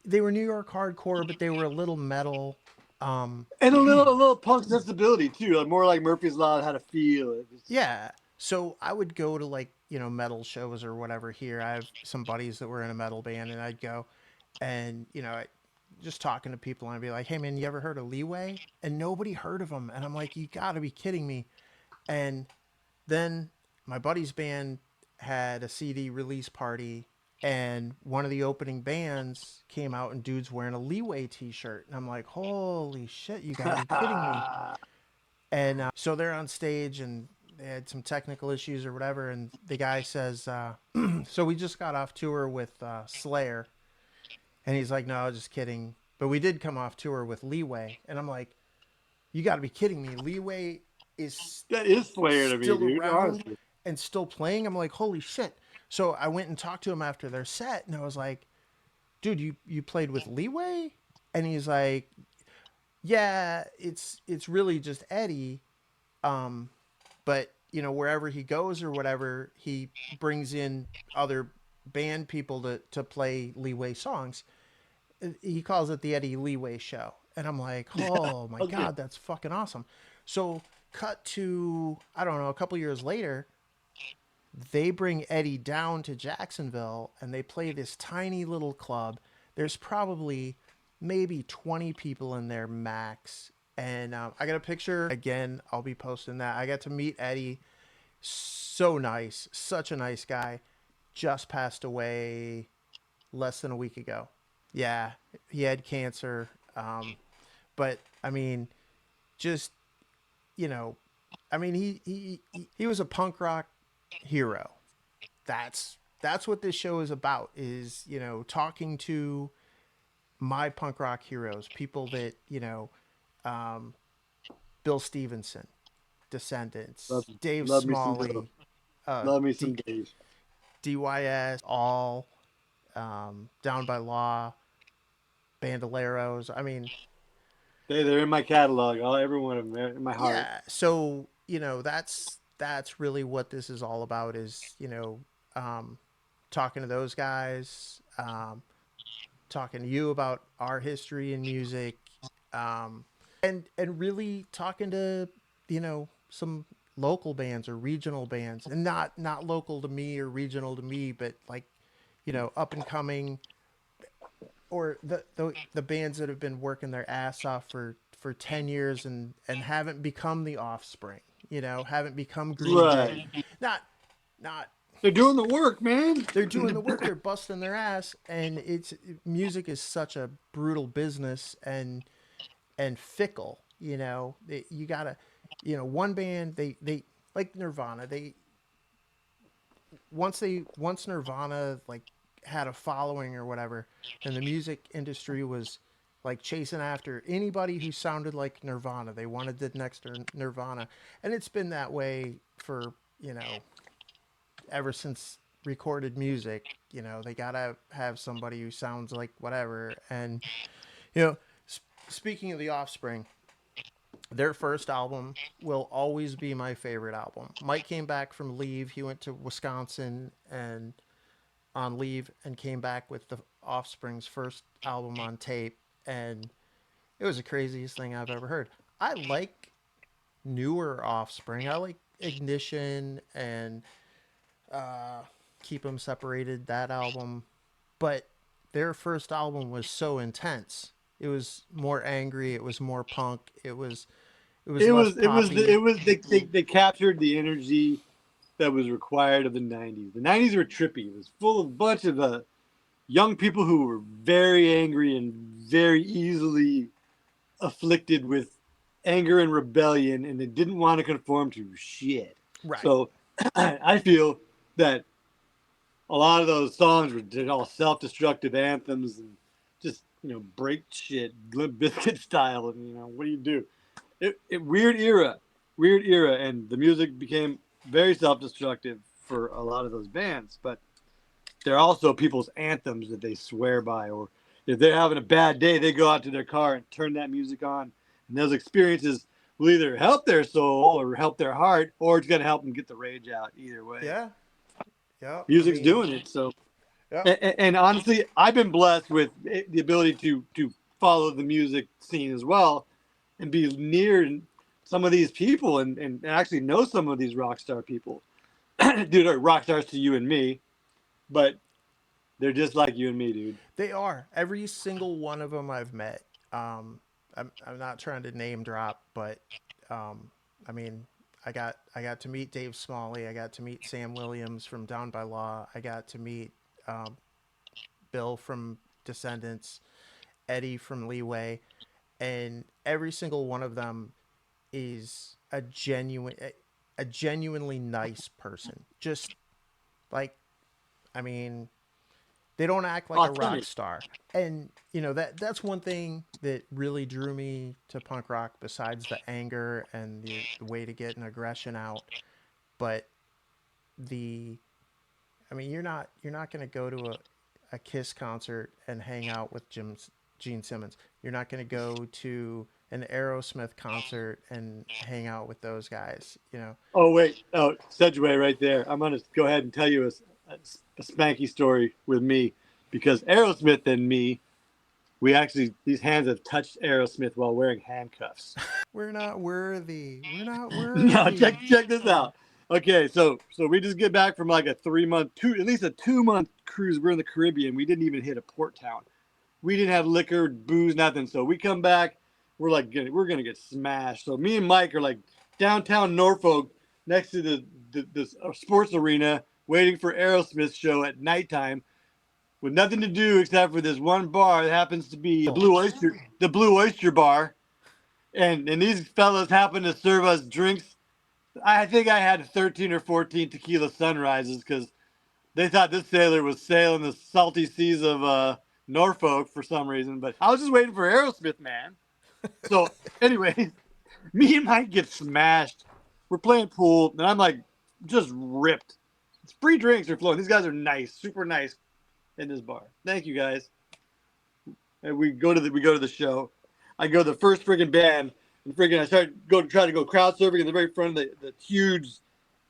Speaker 1: New York hardcore, but they were a little metal. Um,
Speaker 2: And a little punk sensibility too, like more like Murphy's Law had to feel it.
Speaker 1: yeah. So I would go to like metal shows or whatever. Here, I have some buddies that were in a metal band, and I'd go, and just talking to people, and I'd be like, "Hey, man, you ever heard of Leeway?" And nobody heard of them, and I'm like, "You got to be kidding me!" And then my buddy's band had a CD release party, and one of the opening bands came out, and dude's wearing a Leeway T-shirt, and I'm like, "Holy shit! You got to be kidding me!" And so they're on stage, and they had some technical issues or whatever, and the guy says, "So we just got off tour with Slayer," and he's like, "No, just kidding." But we did come off tour with Leeway, and I'm like, "You got to be kidding me! Leeway is
Speaker 2: That is Slayer to me,
Speaker 1: still
Speaker 2: dude.
Speaker 1: around
Speaker 2: Honestly.
Speaker 1: and still playing." I'm like, "Holy shit!" So I went and talked to him after their set, and I was like, "Dude, you played with Leeway?" And he's like, "Yeah, it's really just Eddie, um, but wherever he goes or whatever, he brings in other band people to play Leeway songs. He calls it the Eddie Leeway Show." And I'm like, "Oh my
Speaker 2: Okay.
Speaker 1: god, that's fucking awesome." So cut to, I don't know, a couple years later, they bring Eddie down to Jacksonville, and they play this tiny little club. There's probably maybe 20 people in there max. And I got a picture. Again, I'll be posting that. I got to meet Eddie. So nice. Such a nice guy. Just passed away less than a week ago. Yeah, he had cancer. But I mean, just, you know, I mean, he was a punk rock hero. That's what this show is about, is talking to my punk rock heroes, people that um, Bill Stevenson,
Speaker 2: Love,
Speaker 1: Descendants, Dave
Speaker 2: love me some Bill.
Speaker 1: Smalley,
Speaker 2: Love me some
Speaker 1: D,
Speaker 2: Dave.
Speaker 1: DYS, all Down by Law, Bandoleros. I mean,
Speaker 2: They're in my catalog. All every one of them. They're in my heart.
Speaker 1: yeah. So that's really what this is all about, is talking to those guys, talking to you about our history in music, and really talking to some local bands or regional bands, and not local to me or regional to me, but like up and coming, or the bands that have been working their ass off for 10 years and haven't become the Offspring, haven't become Green Day.
Speaker 2: Right.
Speaker 1: Not
Speaker 2: They're doing the work, man.
Speaker 1: They're doing the work, they're busting their ass, and music is such a brutal business, and fickle. You gotta, one band, they like Nirvana. Once Nirvana like had a following or whatever, and the music industry was like chasing after anybody who sounded like Nirvana. They wanted the next Nirvana, and it's been that way for ever since recorded music. They gotta have somebody who sounds like whatever. And speaking of the Offspring, their first album will always be my favorite album. Mike came back from leave. He went to Wisconsin and on leave, and came back with the Offspring's first album on tape, and it was the craziest thing I've ever heard. I like newer Offspring. I like Ignition and uh, Keep 'Em Separated, that album. But their first album was so intense. It was more angry. It was more punk. It was
Speaker 2: It
Speaker 1: less
Speaker 2: was. It was.
Speaker 1: poppy.
Speaker 2: It was. They captured the energy that was required of the '90s. The '90s were trippy. It was full of a bunch of young people who were very angry and very easily afflicted with anger and rebellion, and they didn't want to conform to shit.
Speaker 1: Right.
Speaker 2: So I feel that a lot of those songs were all self-destructive anthems and just break shit, Limp Bizkit style, and what do you do? Weird era, and the music became very self-destructive for a lot of those bands, but they're also people's anthems that they swear by, or If they're having a bad day, they go out to their car and turn that music on, and those experiences will either help their soul or help their heart, or it's gonna help them get the rage out. Either way,
Speaker 1: Yeah. Yep. I
Speaker 2: music's
Speaker 1: mean,
Speaker 2: doing it. So,
Speaker 1: yep.
Speaker 2: and honestly, I've been blessed with the ability to follow the music scene as well, and be near some of these people, and actually know some of these rock star people. Dude, are rock stars to you and me, but they're just like you and me, dude.
Speaker 1: They are. Every single one of them I've met. Um, I'm not trying to name drop, but um, I mean, I got to meet Dave Smalley. I got to meet Sam Williams from Down by Law. I got to meet um, Bill from Descendants, Eddie from Leeway, and every single one of them is a genuinely nice person. Just like, I mean, they don't act like a rock
Speaker 2: Authentic.
Speaker 1: star. And that's one thing that really drew me to punk rock besides the anger and the way to get an aggression out. But the I mean, you're not going to go to a Kiss concert and hang out with Gene Simmons. You're not going to go to an Aerosmith concert and hang out with those guys.
Speaker 2: Oh wait, oh Sedgway right there. I'm gonna go ahead and tell you a spanky story with me, because Aerosmith and me, we actually these hands have touched Aerosmith while wearing handcuffs.
Speaker 1: We're not worthy. We're not
Speaker 2: Now
Speaker 1: worthy.
Speaker 2: check this out. Okay, so we just get back from like a 3 month, at least a 2 month cruise. We're in the Caribbean. We didn't even hit a port town. We didn't have liquor, booze, nothing. So we come back. We're like, we're gonna get smashed. So me and Mike are like downtown Norfolk, next to the sports arena, waiting for Aerosmith show at nighttime, with nothing to do except for this one bar that happens to be the Blue Oyster Bar, and these fellas happen to serve us drinks. I think I had 13 or 14 tequila sunrises because they thought this sailor was sailing the salty seas of Norfolk for some reason. But I was just waiting for Aerosmith, man. So, anyways, me and Mike get smashed. We're playing pool, and I'm like just ripped. It's free drinks are flowing. These guys are nice, super nice in this bar. Thank you guys. And we go to the show. I go to the first friggin' band, and friggin' I try to go crowd surfing in the very front of the huge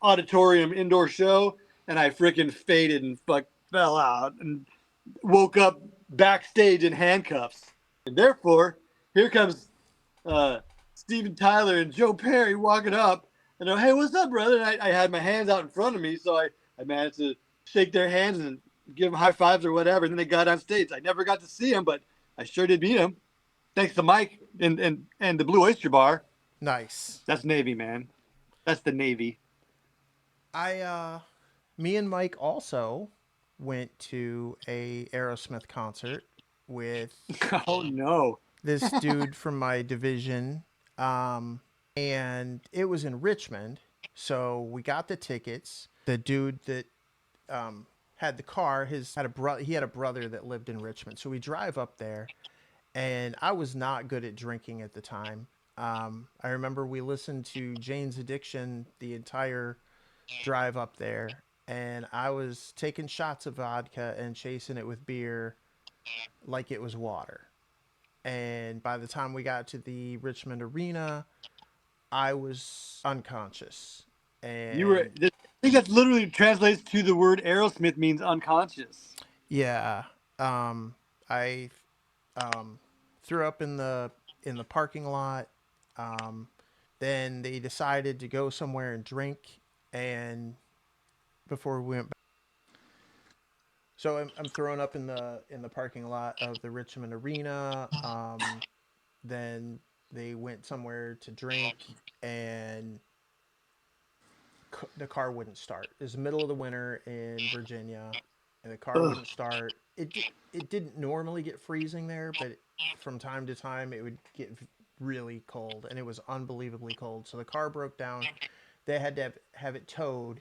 Speaker 2: auditorium indoor show, and I freaking faded and fell out and woke up backstage in handcuffs. And therefore, here comes Steven Tyler and Joe Perry walking up, and they're, hey, what's up, brother? And I had my hands out in front of me, so I managed to shake their hands and give them high fives or whatever. And then they got on stage. I never got to see them, but I sure did meet them. Thanks to Mike and the Blue Oyster Bar.
Speaker 1: Nice.
Speaker 2: That's Navy, man. That's the Navy.
Speaker 1: Me and Mike also went to a Aerosmith concert with
Speaker 2: Oh no.
Speaker 1: this dude from my division. And it was in Richmond. So we got the tickets. The dude that had the car, he had a brother that lived in Richmond. So we drive up there, and I was not good at drinking at the time. I remember we listened to Jane's Addiction the entire drive up there, and I was taking shots of vodka and chasing it with beer like it was water. And by the time we got to the Richmond Arena, I was unconscious.
Speaker 2: You were.
Speaker 1: And
Speaker 2: I think that literally translates to the word Aerosmith means unconscious.
Speaker 1: yeah, I threw up in the parking lot. Um, then they decided to go somewhere and drink, and before we went back, so I'm throwing up in the parking lot of the Richmond Arena. Then they went somewhere to drink, and the car wouldn't start. It was the middle of the winter in Virginia, and the car
Speaker 2: Ugh.
Speaker 1: wouldn't start. It didn't normally get freezing there, but from time to time it would get really cold, and it was unbelievably cold. So the car broke down. They had to have it towed.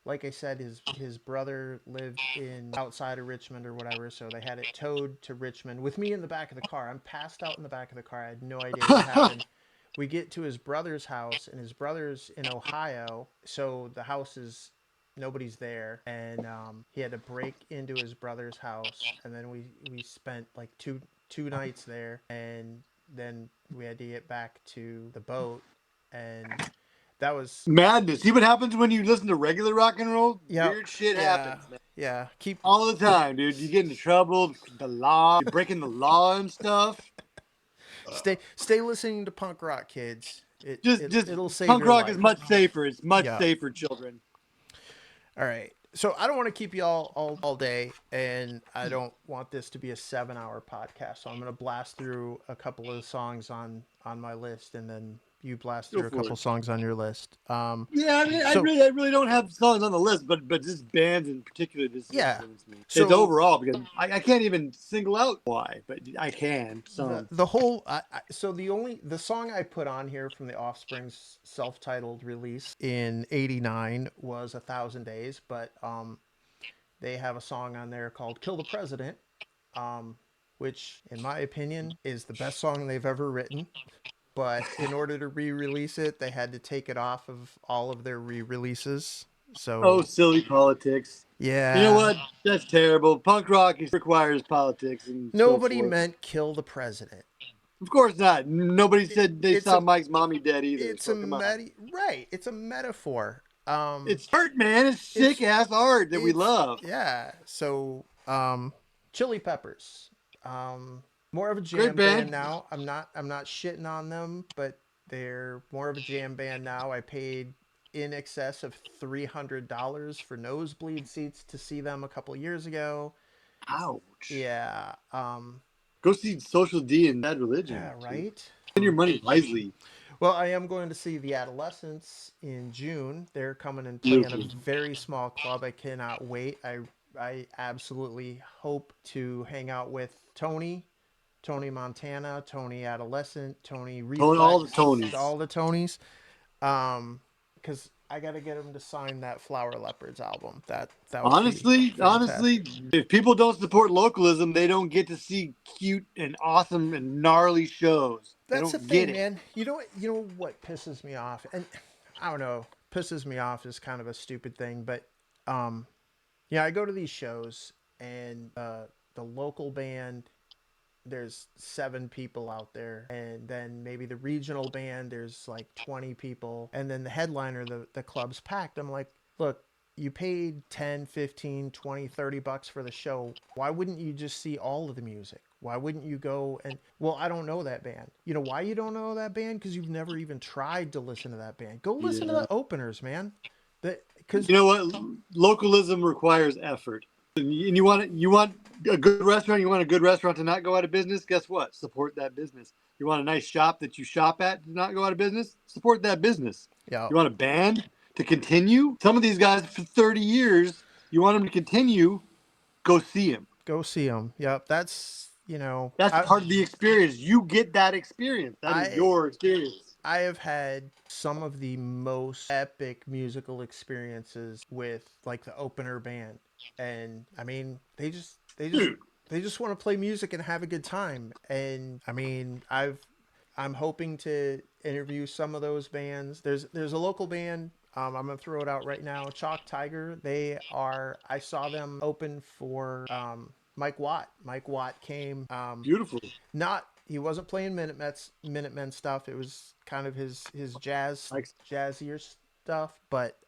Speaker 1: Like I said, his brother lived in outside of Richmond or whatever, so they had it towed to Richmond with me in the back of the car. I'm passed out in the back of the car. I had no idea what happened. We get to his brother's house, and his brother's in Ohio, so the house is nobody's there, and he had to break into his brother's house, and then we spent like two nights there, and then we had to get back to the boat, and that was
Speaker 2: Madness. See what happens when you listen to regular rock and roll?
Speaker 1: yep,
Speaker 2: Weird shit
Speaker 1: yeah,
Speaker 2: happens, man.
Speaker 1: yeah. Keep
Speaker 2: All the time, dude. You get into trouble, the law, you're breaking the law and stuff.
Speaker 1: stay listening to punk rock, kids.
Speaker 2: Just
Speaker 1: It'll save
Speaker 2: punk
Speaker 1: your
Speaker 2: rock is
Speaker 1: life.
Speaker 2: much safer. It's much
Speaker 1: Yeah.
Speaker 2: safer, children.
Speaker 1: All right. So I don't want to keep you all day, and I don't want this to be a 7-hour podcast. So I'm going to blast through a couple of songs on my list, and then you blast
Speaker 2: Go
Speaker 1: through a
Speaker 2: for
Speaker 1: couple
Speaker 2: it.
Speaker 1: songs on your list.
Speaker 2: Yeah, I mean,
Speaker 1: So
Speaker 2: I really don't have songs on the list, but just bands in particular just
Speaker 1: yeah.
Speaker 2: influence me. It's
Speaker 1: So
Speaker 2: overall because I can't even single out why, but I can some.
Speaker 1: the whole so the song I put on here from the Offspring's self-titled release in '89 was 1,000 Days, but they have a song on there called "Kill the President," um, which, in my opinion, is the best song they've ever written. But in order to re-release it, they had to take it off of all of their re-releases.
Speaker 2: Oh,
Speaker 1: So
Speaker 2: silly politics. You know
Speaker 1: yeah,
Speaker 2: what? That's terrible. Punk rock requires politics and so
Speaker 1: nobody
Speaker 2: forth.
Speaker 1: meant kill the president.
Speaker 2: Of course not. Nobody
Speaker 1: It,
Speaker 2: said they
Speaker 1: it's
Speaker 2: saw
Speaker 1: a
Speaker 2: Mike's mommy dead either.
Speaker 1: it's a
Speaker 2: So come on.
Speaker 1: right. It's a metaphor.
Speaker 2: It's art, man. It's
Speaker 1: It's
Speaker 2: sick ass art that we love.
Speaker 1: yeah. So Chili Peppers, more of a
Speaker 2: Great
Speaker 1: jam band
Speaker 2: band.
Speaker 1: now. I'm not shitting on them, but they're more of a jam band now. I paid in excess of $300 for nosebleed seats to see them a couple years ago.
Speaker 2: Ouch.
Speaker 1: Yeah.
Speaker 2: Go see Social D and Bad Religion.
Speaker 1: Yeah.
Speaker 2: Dude.
Speaker 1: Right.
Speaker 2: Spend your money wisely.
Speaker 1: Well, I am going to see the Adolescents in June. They're coming and playing a
Speaker 2: Beautiful.
Speaker 1: very small club. I cannot wait. I absolutely hope to hang out with Tony Montana, Tony Adolescent, Tony
Speaker 2: Tony, all the
Speaker 1: Reflex,
Speaker 2: Tonys.
Speaker 1: all the Tonys. Because I got to get them to sign that Flower Leopards album. That would be
Speaker 2: Honestly,
Speaker 1: fantastic.
Speaker 2: if people don't support localism, they don't get to see cute and awesome and gnarly shows. They
Speaker 1: That's the
Speaker 2: don't get
Speaker 1: thing,
Speaker 2: it.
Speaker 1: man. You know what pisses me off, and I don't know, pisses me off is kind of a stupid thing, but um, yeah, I go to these shows, and the local band, there's 7 people out there, and then maybe the regional band, there's like 20 people, and then the headliner, the club's packed. I'm like, look, you paid 10, 15, 20, $30 for the show. Why wouldn't you just see all of the music? Why wouldn't you go and, well, I don't know that band. You know why you don't know that band? Because you've never even tried to listen to that band. Go listen to
Speaker 2: Yeah.
Speaker 1: the openers, man. Because
Speaker 2: You know what? Localism requires effort. And you want a good restaurant. You want a good restaurant to not go out of business. Guess what? Support that business. You want a nice shop that you shop at to not go out of business. Support that business.
Speaker 1: yeah,
Speaker 2: You want a band to continue. Some of these guys for 30 years. You want them to continue. Go see them.
Speaker 1: go see them. Yep, that's
Speaker 2: That's part of the experience. You get that experience. That is
Speaker 1: I
Speaker 2: your experience.
Speaker 1: I have had some of the most epic musical experiences with like the opener band. And I mean,
Speaker 2: Dude,
Speaker 1: they just want to play music and have a good time. And I mean, I'm hoping to interview some of those bands. There's a local band. I'm gonna throw it out right now. Chalk Tiger. They are. I saw them open for Mike Watt. Mike Watt came.
Speaker 2: beautiful.
Speaker 1: Not he wasn't playing Minutemen stuff. It was kind of his
Speaker 2: Like,
Speaker 1: jazzier stuff. But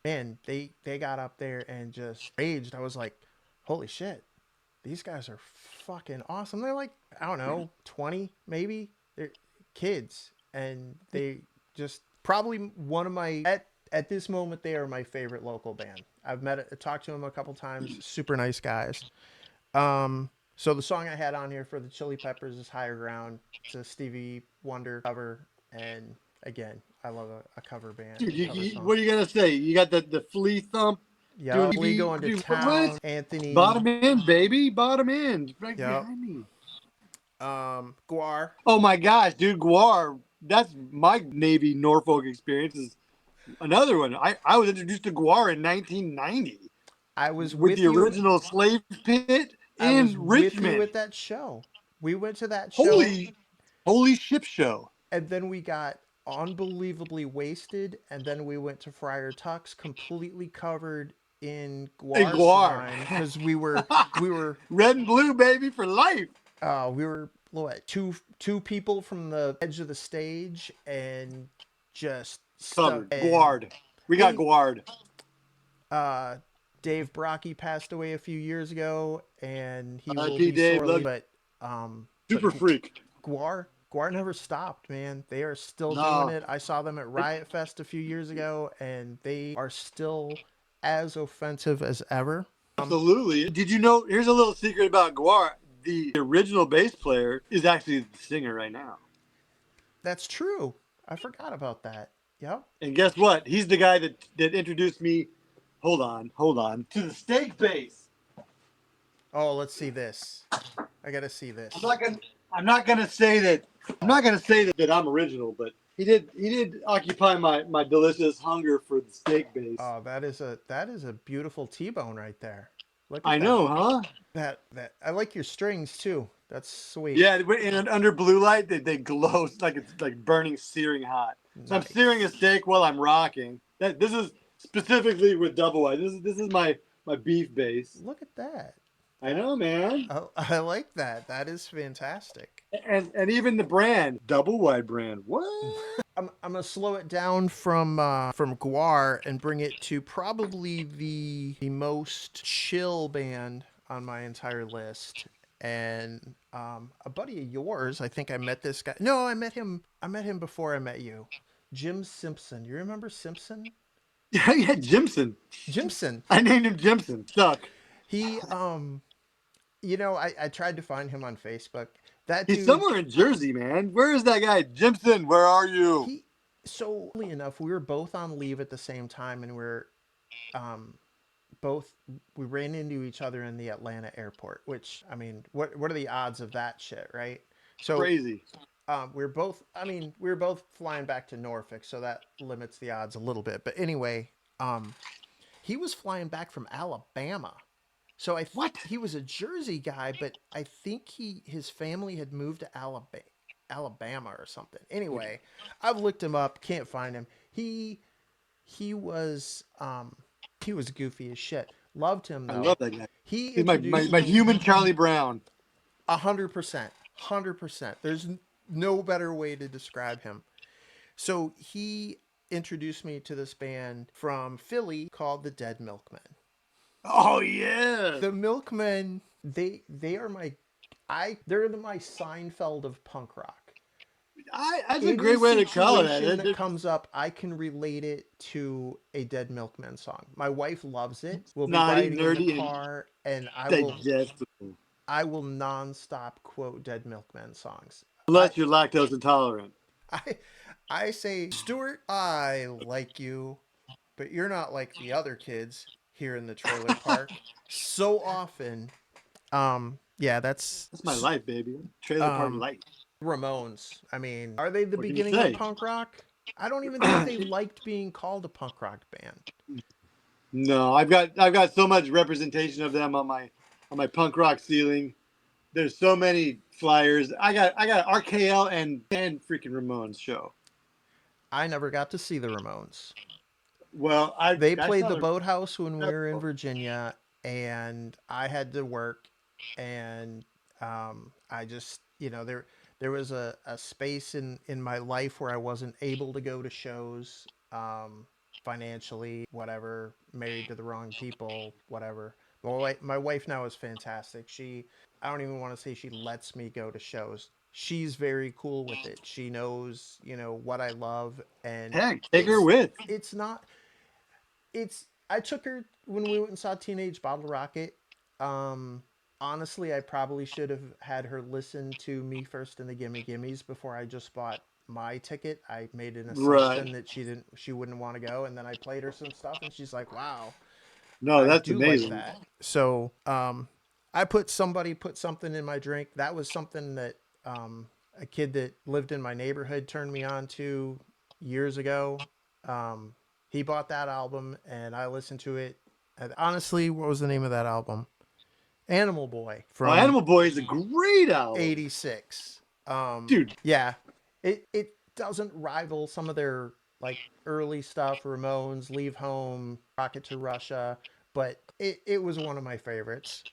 Speaker 1: man, they got up there and just raged. I was like, holy shit, these guys are fucking awesome. They're like, I don't know, 20 maybe. They're kids, and they just probably one of my at this moment they are my favorite local band. I've talked to them a couple times. Super nice guys. So the song I had on here for the Chili Peppers is "Higher Ground." It's a Stevie Wonder cover, and again, I love a cover band,
Speaker 2: dude,
Speaker 1: cover song.
Speaker 2: what are you gonna say? You got the flea thump
Speaker 1: Yeah,
Speaker 2: doing
Speaker 1: Lee
Speaker 2: TV.
Speaker 1: going to
Speaker 2: Dude,
Speaker 1: town.
Speaker 2: what?
Speaker 1: Anthony.
Speaker 2: Bottom end, baby. Bottom end. Right
Speaker 1: Yep.
Speaker 2: behind me.
Speaker 1: Guar.
Speaker 2: Oh my gosh, dude, Guar. That's my Navy Norfolk experience. Is another one. I was introduced to Guar in 1990
Speaker 1: I was
Speaker 2: with
Speaker 1: with
Speaker 2: the
Speaker 1: you.
Speaker 2: original Slave Pit
Speaker 1: I was
Speaker 2: in
Speaker 1: with you
Speaker 2: Richmond.
Speaker 1: at that show. We went to that show,
Speaker 2: Holy, holy ship show.
Speaker 1: and then we got unbelievably wasted, and then we went to Friar Tuck's completely covered in
Speaker 2: Hey,
Speaker 1: guar
Speaker 2: Guar.
Speaker 1: slime because we were
Speaker 2: Red and blue, baby, for life.
Speaker 1: we were what, two people from the edge of the stage and just stuck.
Speaker 2: Covered.
Speaker 1: And
Speaker 2: Guard. We got
Speaker 1: hey,
Speaker 2: Guard.
Speaker 1: uh, Dave Brocky passed away a few years ago, and he will
Speaker 2: R.I.P.
Speaker 1: be
Speaker 2: Dave.
Speaker 1: sorely.
Speaker 2: Love you.
Speaker 1: But
Speaker 2: Super freak.
Speaker 1: Guar never stopped, man. They are still doing
Speaker 2: No.
Speaker 1: it. I saw them at Riot Fest a few years ago, and they are still as offensive as ever.
Speaker 2: Absolutely. Did you know? Here's a little secret about Guar. The original bass player is actually the singer right now.
Speaker 1: That's true. I forgot about that. Yep.
Speaker 2: And guess what? He's the guy that introduced me. Hold on. To the steak bass.
Speaker 1: Oh, let's see this. I gotta see this.
Speaker 2: I'm not gonna say that. I'm not gonna say that I'm original, but he did occupy my delicious hunger for the steak base.
Speaker 1: Oh, that is a beautiful T-bone right there. Look at
Speaker 2: I
Speaker 1: that.
Speaker 2: know, huh?
Speaker 1: That I like your strings too. That's sweet.
Speaker 2: Yeah, and under blue light, they glow like it's like burning, searing hot. So I'm searing a
Speaker 1: Nice.
Speaker 2: steak while I'm rocking. This is specifically with double wide. This is my beef base.
Speaker 1: Look at that.
Speaker 2: I
Speaker 1: That
Speaker 2: know, man.
Speaker 1: I like that. That is fantastic.
Speaker 2: And even the brand, double wide brand. What?
Speaker 1: I'm gonna slow it down from Guar and bring it to probably the most chill band on my entire list. And a buddy of yours, I think I met this guy. No, I met him. I met him before I met you. Jim Simpson. You remember Simpson?
Speaker 2: Yeah, Jimson.
Speaker 1: Jimson.
Speaker 2: I named him Jimson. Suck.
Speaker 1: He I tried to find him on Facebook. That
Speaker 2: He's
Speaker 1: dude,
Speaker 2: somewhere in Jersey, man. Where is that guy? Jimson, where are you?
Speaker 1: he so oddly enough, we were both on leave at the same time, and um both we ran into each other in the Atlanta airport, which, I mean, what are the odds of that shit, right? So
Speaker 2: Crazy.
Speaker 1: we were both flying back to Norfolk, so that limits the odds a little bit. But anyway, he was flying back from Alabama. So
Speaker 2: What?
Speaker 1: he was a Jersey guy, but I think his family had moved to Alabama or something. Anyway, I've looked him up, can't find him. He was he was goofy as shit. Loved him
Speaker 2: I
Speaker 1: though.
Speaker 2: love that guy.
Speaker 1: He
Speaker 2: He's my, my,
Speaker 1: introduced
Speaker 2: my
Speaker 1: me
Speaker 2: human Charlie Brown.
Speaker 1: 100%, 100%. There's no better way to describe him. So he introduced me to this band from Philly called the Dead Milkmen.
Speaker 2: Oh yeah.
Speaker 1: The Milkmen, they are my Seinfeld of punk rock.
Speaker 2: That's a
Speaker 1: Any
Speaker 2: great way to call it.
Speaker 1: situation that comes up, I can relate it to a Dead Milkmen song. My wife loves it. We'll be
Speaker 2: Snotty,
Speaker 1: riding in the
Speaker 2: nerdy, and
Speaker 1: car, and
Speaker 2: digestible.
Speaker 1: I will nonstop quote Dead Milkmen songs. I
Speaker 2: Unless you're lactose intolerant.
Speaker 1: I I say, Stuart, I like you, but you're not like the other kids here in the trailer park. So often, yeah,
Speaker 2: That's my life, baby. Trailer park
Speaker 1: um
Speaker 2: life.
Speaker 1: Ramones. I mean, are they the
Speaker 2: What can you
Speaker 1: beginning of
Speaker 2: say?
Speaker 1: punk rock? I don't even think they liked being called a punk rock band.
Speaker 2: No, I've got so much representation of them on my punk rock ceiling. There's so many flyers. I got RKL and freaking Ramones show.
Speaker 1: I never got to see the Ramones.
Speaker 2: Well,
Speaker 1: They
Speaker 2: I
Speaker 1: played
Speaker 2: saw
Speaker 1: the
Speaker 2: the
Speaker 1: Boathouse when we were in Virginia, and I had to work, and I just, there was a space in my life where I wasn't able to go to shows, financially, whatever, married to the wrong people, whatever. My wife now is fantastic. I don't even want to say she lets me go to shows. She's very cool with it. She knows, what I love, and
Speaker 2: heck. Take her
Speaker 1: it's
Speaker 2: with.
Speaker 1: it's not I took her when we went and saw Teenage Bottle Rocket. Um, Honestly, I probably should have had her listen to Me First and the Gimme Gimmes before I just bought my ticket. I made an
Speaker 2: Right.
Speaker 1: assumption that she wouldn't want to go, and then I played her some stuff, and she's like, "Wow,
Speaker 2: No,
Speaker 1: I
Speaker 2: that's
Speaker 1: do like
Speaker 2: amazing.
Speaker 1: that." So, I put something in my drink. That was something that a kid that lived in my neighborhood turned me on to years ago. Um, he bought that album, and I listened to it. And honestly, what was the name of that album? Animal Boy
Speaker 2: Oh,
Speaker 1: from
Speaker 2: Animal Boy is a great album.
Speaker 1: '86.
Speaker 2: Dude,
Speaker 1: Yeah, it doesn't rival some of their like early stuff, Ramones, Leave Home, Rocket to Russia, but it was one of my favorites.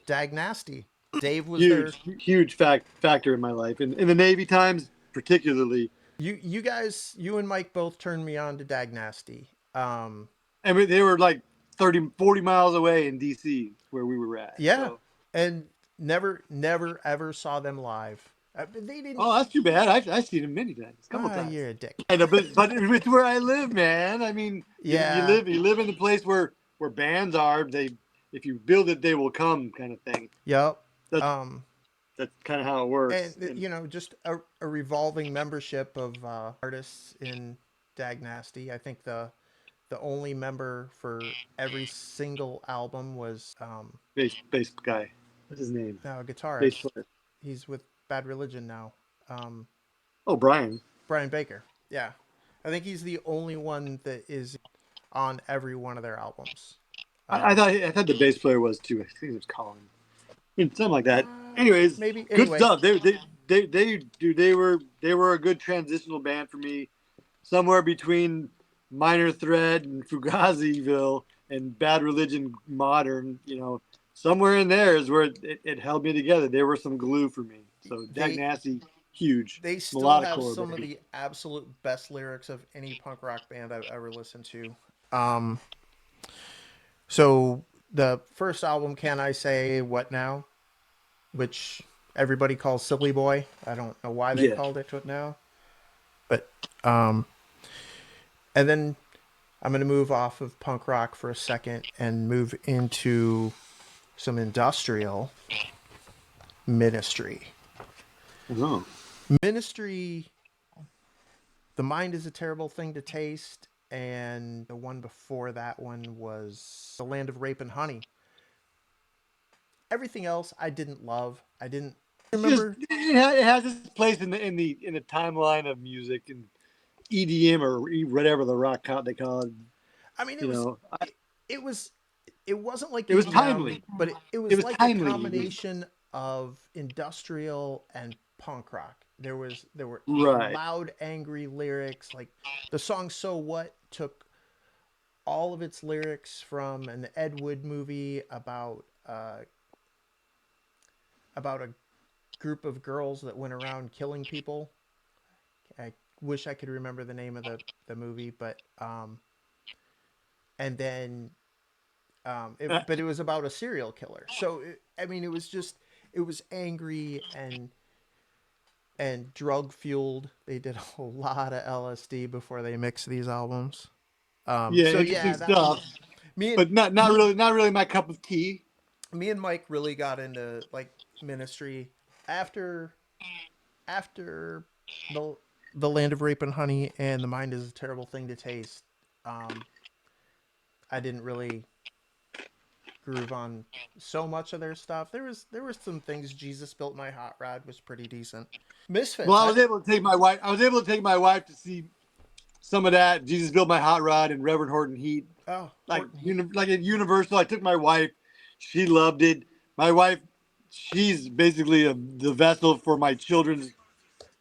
Speaker 1: Dag Nasty. Dave was
Speaker 2: Huge,
Speaker 1: their
Speaker 2: huge factor in my life, and in the Navy times particularly.
Speaker 1: you guys, you and Mike both turned me on to Dag Nasty.
Speaker 2: I mean, they were like 30, 40 miles away in DC where we were at.
Speaker 1: Yeah,
Speaker 2: So,
Speaker 1: and never ever saw them live. They didn't.
Speaker 2: oh, that's too bad. I've seen them many times, a couple
Speaker 1: Ah,
Speaker 2: times.
Speaker 1: you're a dick.
Speaker 2: I know, but it's where I live, man. I mean,
Speaker 1: Yeah.
Speaker 2: you live in the place where bands are. They if you build it, they will come, kind of thing.
Speaker 1: Yep.
Speaker 2: That's
Speaker 1: Um,
Speaker 2: that's kind of how it works.
Speaker 1: and
Speaker 2: And
Speaker 1: you know, just a revolving membership of artists in Dag Nasty. I think the only member for every single album was
Speaker 2: bass guy, what's his name?
Speaker 1: now a
Speaker 2: Bass
Speaker 1: guitarist.
Speaker 2: player.
Speaker 1: He's with Bad Religion now. Um,
Speaker 2: Oh, Brian.
Speaker 1: Brian Baker. Yeah, I think he's the only one that is on every one of their albums.
Speaker 2: I
Speaker 1: Um,
Speaker 2: thought the bass player was too. I think it was Colin. Something like that. Anyways,
Speaker 1: Maybe
Speaker 2: good
Speaker 1: anyway.
Speaker 2: stuff. They were a good transitional band for me, somewhere between Minor Threat and Fugaziville and Bad Religion modern. Somewhere in there is where it held me together. They were some glue for me. So Dag
Speaker 1: They
Speaker 2: Nasty, huge
Speaker 1: they still
Speaker 2: melodic
Speaker 1: have
Speaker 2: core,
Speaker 1: some of
Speaker 2: baby.
Speaker 1: the absolute best lyrics of any punk rock band I've ever listened to. Um, so the first album, Can I Say What Now, which everybody calls Silly Boy. I don't know why they
Speaker 2: Yeah.
Speaker 1: called it What Now, but um, and then I'm going to move off of punk rock for a second and move into some industrial Ministry.
Speaker 2: Oh.
Speaker 1: Ministry, The Mind is a Terrible Thing to Taste, and the one before that one was The Land of Rape and Honey. Everything else I didn't love. I didn't
Speaker 2: It's just
Speaker 1: remember.
Speaker 2: it has its place in the timeline of music and EDM or whatever the rock they call it.
Speaker 1: I mean,
Speaker 2: You know,
Speaker 1: it was it wasn't like
Speaker 2: it was
Speaker 1: EDM,
Speaker 2: timely.
Speaker 1: but it
Speaker 2: It
Speaker 1: was
Speaker 2: was
Speaker 1: like a
Speaker 2: timely. It was
Speaker 1: combination of industrial and punk rock. There were
Speaker 2: right.
Speaker 1: loud, angry lyrics. Like the song "So What" took all of its lyrics from an Ed Wood movie about a group of girls that went around killing people. I wish I could remember the name of the movie, but and then but it was about a serial killer. So I mean, it was just it was angry and drug fueled. They did a lot of LSD before they mixed these albums.
Speaker 2: Yeah,
Speaker 1: So
Speaker 2: interesting
Speaker 1: yeah, that
Speaker 2: stuff,
Speaker 1: me and
Speaker 2: but not really my cup of tea.
Speaker 1: me and Mike really got into like Ministry after after the the Land of Rape and Honey and The Mind is a Terrible Thing to Taste. Um, I didn't really groove on so much of their stuff. There was some things. Jesus Built My Hot Rod was pretty decent.
Speaker 2: Well,
Speaker 1: Misfits.
Speaker 2: I
Speaker 1: I
Speaker 2: was
Speaker 1: did.
Speaker 2: able to take my wife. I was able to take my wife to see some of that. Jesus Built My Hot Rod and Reverend Horton Heat,
Speaker 1: Oh,
Speaker 2: like
Speaker 1: Horton Heat.
Speaker 2: like at Universal. I took my wife. She loved it. My wife, she's basically the vessel for my children's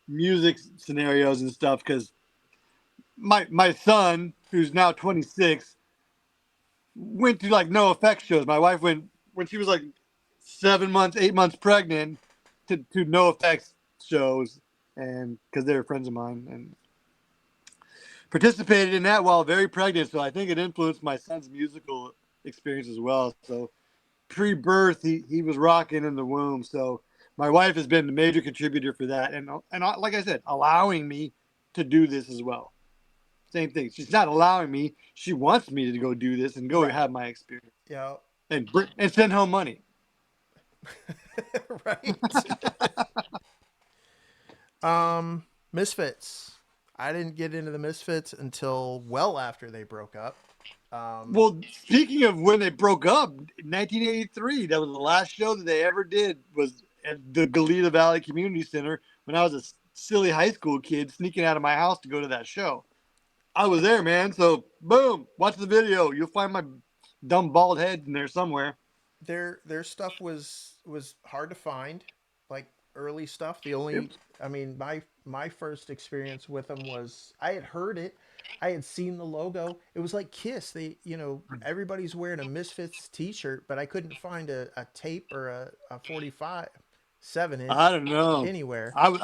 Speaker 2: music scenarios and stuff because my son, who's now 26, went to like no effects shows. My wife went when she was like 7 months, 8 months pregnant to no effects shows, and because they were friends of mine and participated in that while very pregnant. So I think it influenced my son's musical experience as well. So pre-birth, he was rocking in the womb. So my wife has been a major contributor for that, and like I said, allowing me to do this as well. Same thing. She's not allowing me. She wants me to go do this and go
Speaker 1: Right.
Speaker 2: have my experience
Speaker 1: Yeah.
Speaker 2: and send home money.
Speaker 1: Right. Misfits. I didn't get into the Misfits until well after they broke up. Um,
Speaker 2: Well, speaking of when they broke up, 1983, that was the last show that they ever did was at the Goleta Valley Community Center when I was a silly high school kid sneaking out of my house to go to that show. I was there, man. So, boom, watch the video. You'll find my dumb bald head in there somewhere.
Speaker 1: their stuff was hard to find, like early stuff.
Speaker 2: Yep.
Speaker 1: I mean, my first experience with them was I had heard it, I had seen the logo. It was like Kiss. Everybody's wearing a Misfits T-shirt, but I couldn't find a tape or a 45 7
Speaker 2: I
Speaker 1: inch
Speaker 2: don't know.
Speaker 1: anywhere.
Speaker 2: How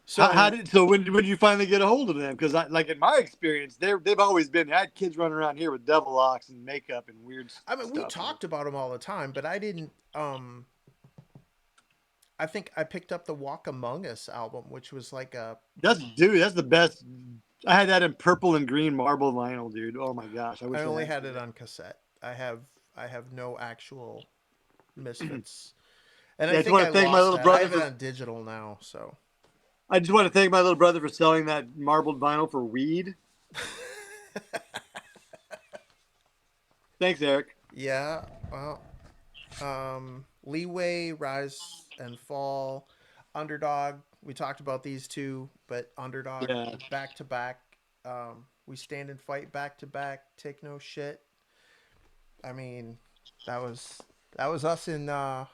Speaker 1: So
Speaker 2: did so when did you finally get a hold of them? Because like in my experience, they've always been. I had kids running around here with devil locks and makeup and weird
Speaker 1: I mean, we
Speaker 2: stuff.
Speaker 1: talked about them all the time, but I didn't. I think I picked up the Walk Among Us album, which was like a.
Speaker 2: That's the best. I had that in purple and green marble vinyl, dude. Oh my gosh, I
Speaker 1: I
Speaker 2: wish I
Speaker 1: only
Speaker 2: had
Speaker 1: had
Speaker 2: some of
Speaker 1: it
Speaker 2: that.
Speaker 1: on cassette. I have no actual Misfits, and I
Speaker 2: Yeah, I just
Speaker 1: think
Speaker 2: want
Speaker 1: I
Speaker 2: to thank my
Speaker 1: lost
Speaker 2: little
Speaker 1: that. I
Speaker 2: brother
Speaker 1: have it
Speaker 2: for.
Speaker 1: on digital now, so.
Speaker 2: I just want to thank my little brother for selling that marbled vinyl for weed. Thanks, Eric.
Speaker 1: Yeah, well, Leeway, Rise and Fall, Underdog. We talked about these two, but Underdog
Speaker 2: Yeah,
Speaker 1: back to back. We Stand and Fight back to back. Take no shit. I mean, that was that was us in the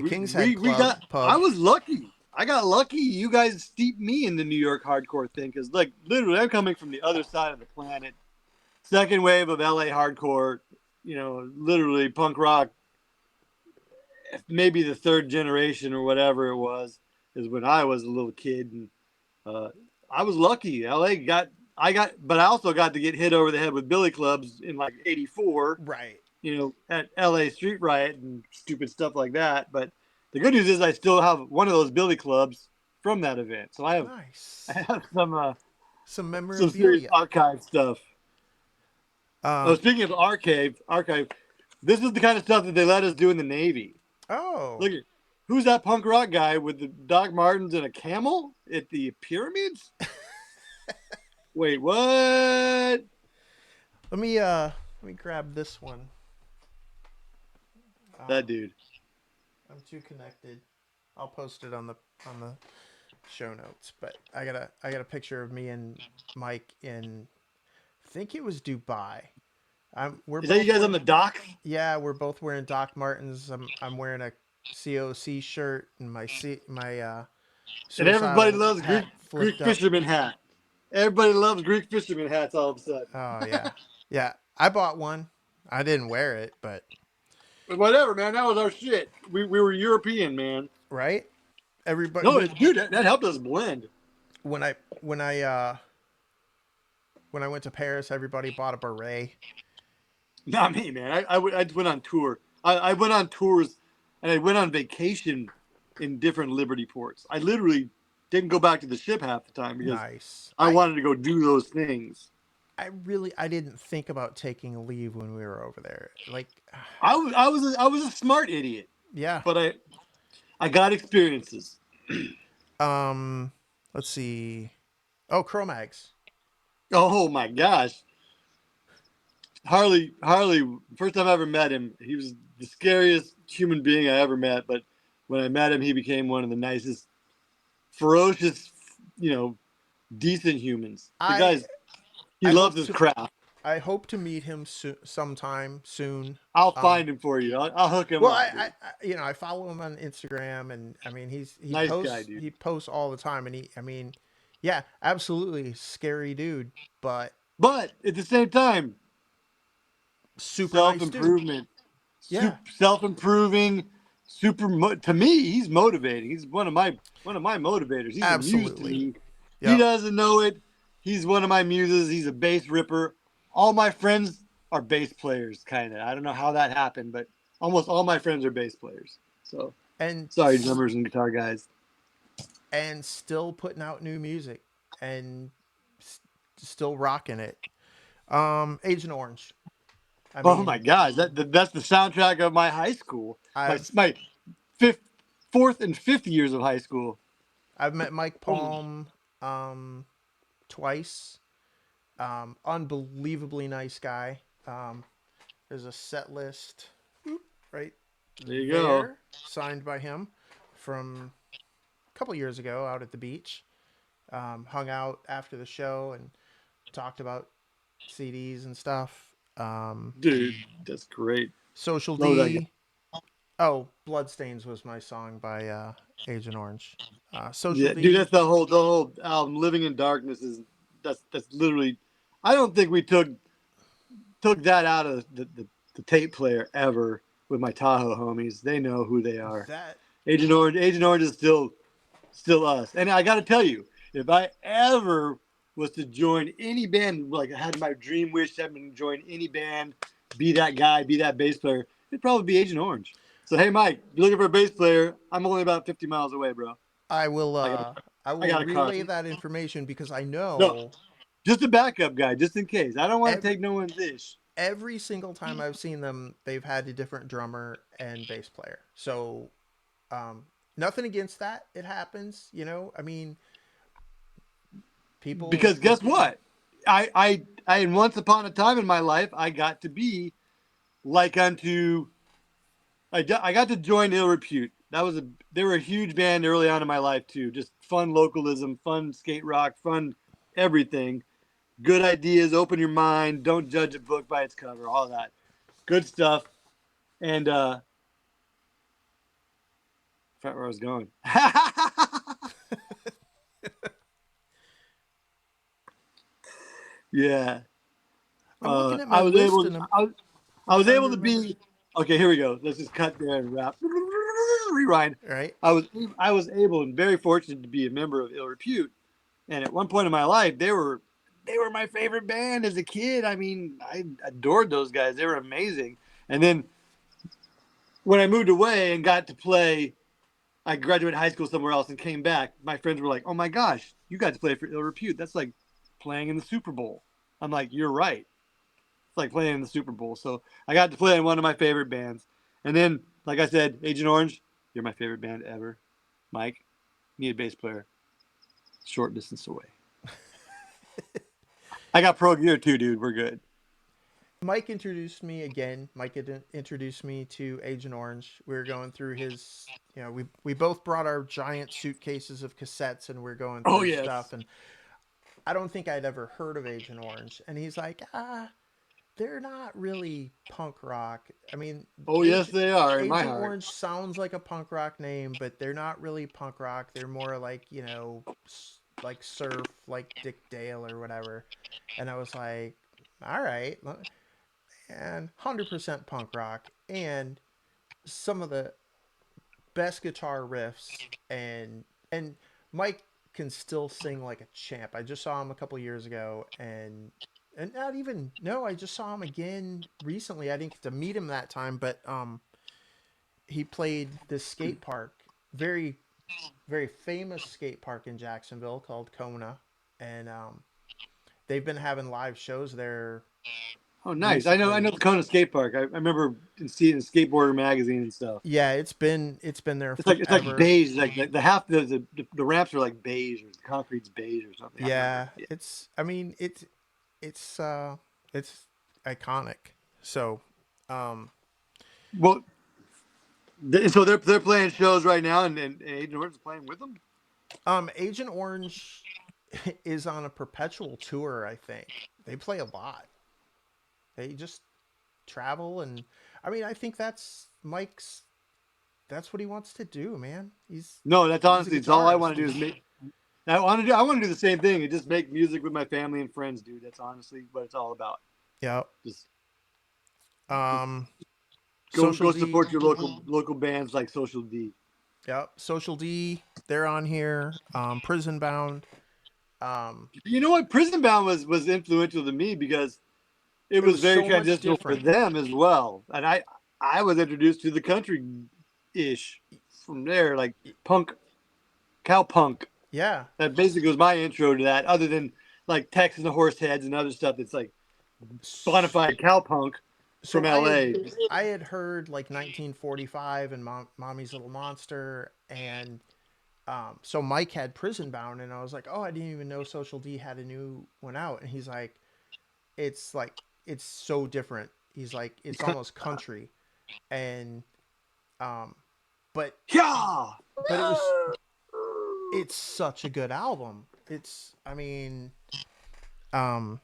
Speaker 1: King's Head
Speaker 2: we
Speaker 1: Club
Speaker 2: got. I
Speaker 1: pub.
Speaker 2: was lucky. I got lucky. You guys steeped me in the New York hardcore thing because, like, literally, I'm coming from the other side of the planet. Second wave of LA hardcore. You know, literally punk rock. Maybe the third generation or whatever it was is when I was a little kid, and uh, I was lucky. LA got. But I also got to get hit over the head with billy clubs in like '84.
Speaker 1: Right.
Speaker 2: You know, at LA Street Riot and stupid stuff like that. But the good news is I still have one of those billy clubs from that event. So I
Speaker 1: Nice.
Speaker 2: have
Speaker 1: Some
Speaker 2: some serious
Speaker 1: memorabilia.
Speaker 2: archive stuff. Oh,
Speaker 1: Um.
Speaker 2: speaking of archive, this is the kind of stuff that they let us do in the Navy.
Speaker 1: Oh,
Speaker 2: Look at who's that punk rock guy with the Doc Martens and a camel at the pyramids? Wait, what?
Speaker 1: let me grab this one.
Speaker 2: That
Speaker 1: Um,
Speaker 2: dude.
Speaker 1: I'm too connected. I'll post it on the show notes. But I got a picture of me and Mike in I think it was Dubai. We're
Speaker 2: Is that you
Speaker 1: both
Speaker 2: guys on
Speaker 1: wearing
Speaker 2: the dock?
Speaker 1: yeah we're both wearing Doc Martens. I'm wearing a COC shirt and my
Speaker 2: And everybody
Speaker 1: suicidal
Speaker 2: loves
Speaker 1: hat
Speaker 2: Greek
Speaker 1: flipped up.
Speaker 2: fisherman hat. Everybody loves Greek fisherman hats all of a
Speaker 1: Oh
Speaker 2: sudden.
Speaker 1: yeah, yeah. I bought one. I didn't wear it, but
Speaker 2: But whatever, man. That was our shit. We were European, man.
Speaker 1: right. Everybody
Speaker 2: No,
Speaker 1: we
Speaker 2: dude, that helped us blend.
Speaker 1: when I when I uh when I went to Paris, everybody bought a beret.
Speaker 2: Not me, man. I just went on tour. I went on tours and I went on vacation in different Liberty ports. I literally didn't go back to the ship half the time because
Speaker 1: Nice.
Speaker 2: I wanted to go do those things.
Speaker 1: I didn't think about taking leave when we were over there. Like,
Speaker 2: I was a smart idiot,
Speaker 1: yeah.
Speaker 2: but I got experiences.
Speaker 1: Um, let's see. Oh, Chromags.
Speaker 2: Oh my gosh. Harley, first time I ever met him, he was the scariest human being I ever met. But when I met him, he became one of the nicest, ferocious, you know, decent humans. The
Speaker 1: I
Speaker 2: guy's, he
Speaker 1: I
Speaker 2: loves
Speaker 1: hope
Speaker 2: his
Speaker 1: to
Speaker 2: craft.
Speaker 1: I hope to meet him sometime soon.
Speaker 2: I'll
Speaker 1: Um,
Speaker 2: find him for you. I'll hook him
Speaker 1: well,
Speaker 2: up, dude.
Speaker 1: I follow him on Instagram, and I mean
Speaker 2: Nice guy, dude.
Speaker 1: he posts all the time, and yeah, absolutely scary dude, but
Speaker 2: But at the same time,
Speaker 1: super
Speaker 2: self
Speaker 1: nice dude.
Speaker 2: improvement,
Speaker 1: Yeah,
Speaker 2: self improving, to me, he's motivating. He's one of my motivators. He's a muse to
Speaker 1: absolutely.
Speaker 2: me. He
Speaker 1: Yep,
Speaker 2: doesn't know it. He's one of my muses. He's a bass ripper. All my friends are bass players, kind of. I don't know how that happened, but almost all my friends are bass players. So
Speaker 1: and
Speaker 2: sorry, drummers and guitar guys.
Speaker 1: and still putting out new music and s- still rocking it. Agent Orange. I
Speaker 2: Oh my
Speaker 1: mean,
Speaker 2: gosh, that's the soundtrack of my high school.
Speaker 1: I've
Speaker 2: My fifth, fourth, and fifth years of high school.
Speaker 1: I've met Mike
Speaker 2: Oh,
Speaker 1: Palm um, twice. Unbelievably nice guy. There's a set list right
Speaker 2: there you go.
Speaker 1: there signed by him from a couple years ago out at the beach. Hung out after the show and talked about CDs and stuff.
Speaker 2: Dude, that's great.
Speaker 1: Social
Speaker 2: Love that guy.
Speaker 1: D. Oh, Bloodstains was my song by Agent Orange. Social
Speaker 2: Yeah, dude,
Speaker 1: D.
Speaker 2: that's the whole album. Living in Darkness is that's literally. I don't think we took that out of the tape player ever with my Tahoe homies. They know who they are.
Speaker 1: That
Speaker 2: Agent Orange is still us. And I got to tell you, if I ever was to join any band, like I had my dream wish, having to join any band, be that guy, be that bass player, it'd probably be Agent Orange. So hey, Mike, you're looking for a bass player? I'm only about 50 miles away, bro.
Speaker 1: I will
Speaker 2: I got
Speaker 1: I
Speaker 2: I
Speaker 1: will
Speaker 2: got a car.
Speaker 1: relay that information because I
Speaker 2: No,
Speaker 1: know
Speaker 2: just a backup guy, just in case. I don't want to
Speaker 1: every
Speaker 2: take no one's ish.
Speaker 1: every single time I've seen them, they've had a different drummer and bass player. So nothing against that. It happens, you know. I mean, people.
Speaker 2: Because guess what? I once upon a time in my life, I got to be like unto I got to join Ill Repute. They were a huge band early on in my life too. Just fun localism, fun skate rock, fun everything. Good ideas, open your mind, don't judge a book by its cover, all that. Good stuff. And I forgot where I was going. Yeah.
Speaker 1: I'm looking at my
Speaker 2: I was
Speaker 1: list
Speaker 2: able
Speaker 1: and
Speaker 2: I
Speaker 1: I'm
Speaker 2: was
Speaker 1: trying
Speaker 2: able
Speaker 1: to
Speaker 2: to
Speaker 1: remember.
Speaker 2: be okay. Here we go. Let's just cut there and wrap. Rewind.
Speaker 1: Right?
Speaker 2: I was I was able and very fortunate to be a member of Ill Repute, and at one point in my life, they were my favorite band as a kid. I mean, I adored those guys. They were amazing. And then when I moved away and got to play, I graduated high school somewhere else and came back. My friends were like, "Oh my gosh, you got to play for Ill Repute. That's like playing in the Super Bowl." I'm like, "You're right. It's like playing in the Super Bowl." So I got to play in one of my favorite bands. And then, like I said, Agent Orange, you're my favorite band ever. Mike, need a bass player. Short distance away. I got pro gear too, dude. We're good.
Speaker 1: Mike introduced me again. Mike had introduced me to Agent Orange. We were going through his, you know, we both brought our giant suitcases of cassettes and we're going
Speaker 2: Oh
Speaker 1: through stuff.
Speaker 2: yes.
Speaker 1: And I don't think I'd ever heard of Agent Orange. And he's like, they're not really punk rock. I mean,
Speaker 2: Oh yes,
Speaker 1: Agent
Speaker 2: they are in my
Speaker 1: Agent
Speaker 2: heart.
Speaker 1: Orange sounds like a punk rock name, but they're not really punk rock. They're more like, like surf, like Dick Dale or whatever. And I was like, all right, and 100% punk rock and some of the best guitar riffs and Mike can still sing like a champ. I just saw him a couple years ago and not even no, I just saw him again recently. I didn't get to meet him that time, but he played this skate park, very very famous skate park in Jacksonville called Kona, and they've been having live shows there
Speaker 2: Oh nice. I know
Speaker 1: recently.
Speaker 2: the Kona skate park. I remember seeing a skateboarder magazine and stuff.
Speaker 1: Yeah, it's been there
Speaker 2: It's like
Speaker 1: forever.
Speaker 2: beige. Like the half the ramps are like beige or the concrete's beige or something. I remember.
Speaker 1: Yeah,
Speaker 2: Yeah.
Speaker 1: it's I mean it's it's iconic. So, um
Speaker 2: Well, so they're playing shows right now, and Agent Orange is playing with them.
Speaker 1: Agent Orange is on a perpetual tour, I think. They play a lot. They just travel and I mean, I think that's what he wants to do, man.
Speaker 2: No, that's
Speaker 1: He's a
Speaker 2: honestly it's all I want
Speaker 1: guitarist.
Speaker 2: to do is make. I want to do the same thing and just make music with my family and friends, dude. That's honestly what it's all about.
Speaker 1: Yeah.
Speaker 2: Just just
Speaker 1: Um Social
Speaker 2: go
Speaker 1: D.
Speaker 2: support your local bands like Social D.
Speaker 1: Yep. Social D, they're on here. Prison Bound. Um
Speaker 2: You know what? Prison Bound was influential to me because it
Speaker 1: it
Speaker 2: was
Speaker 1: was
Speaker 2: very
Speaker 1: so much
Speaker 2: transitional for
Speaker 1: different.
Speaker 2: them as well, and I was introduced to the country ish from there, like punk, cow punk.
Speaker 1: Yeah.
Speaker 2: That basically was my intro to that. Other than like Texas and Horse Heads and other stuff that's like bona fide cow punk from
Speaker 1: So
Speaker 2: L.A.
Speaker 1: I had heard like 1945 and Mommy's Little Monster and so Mike had Prison Bound and I was like, "Oh, I didn't even know Social D had a new one out." And he's it's like it's so different. He's like it's almost country and um but
Speaker 2: Yeah.
Speaker 1: but it's such a good album. It's I mean um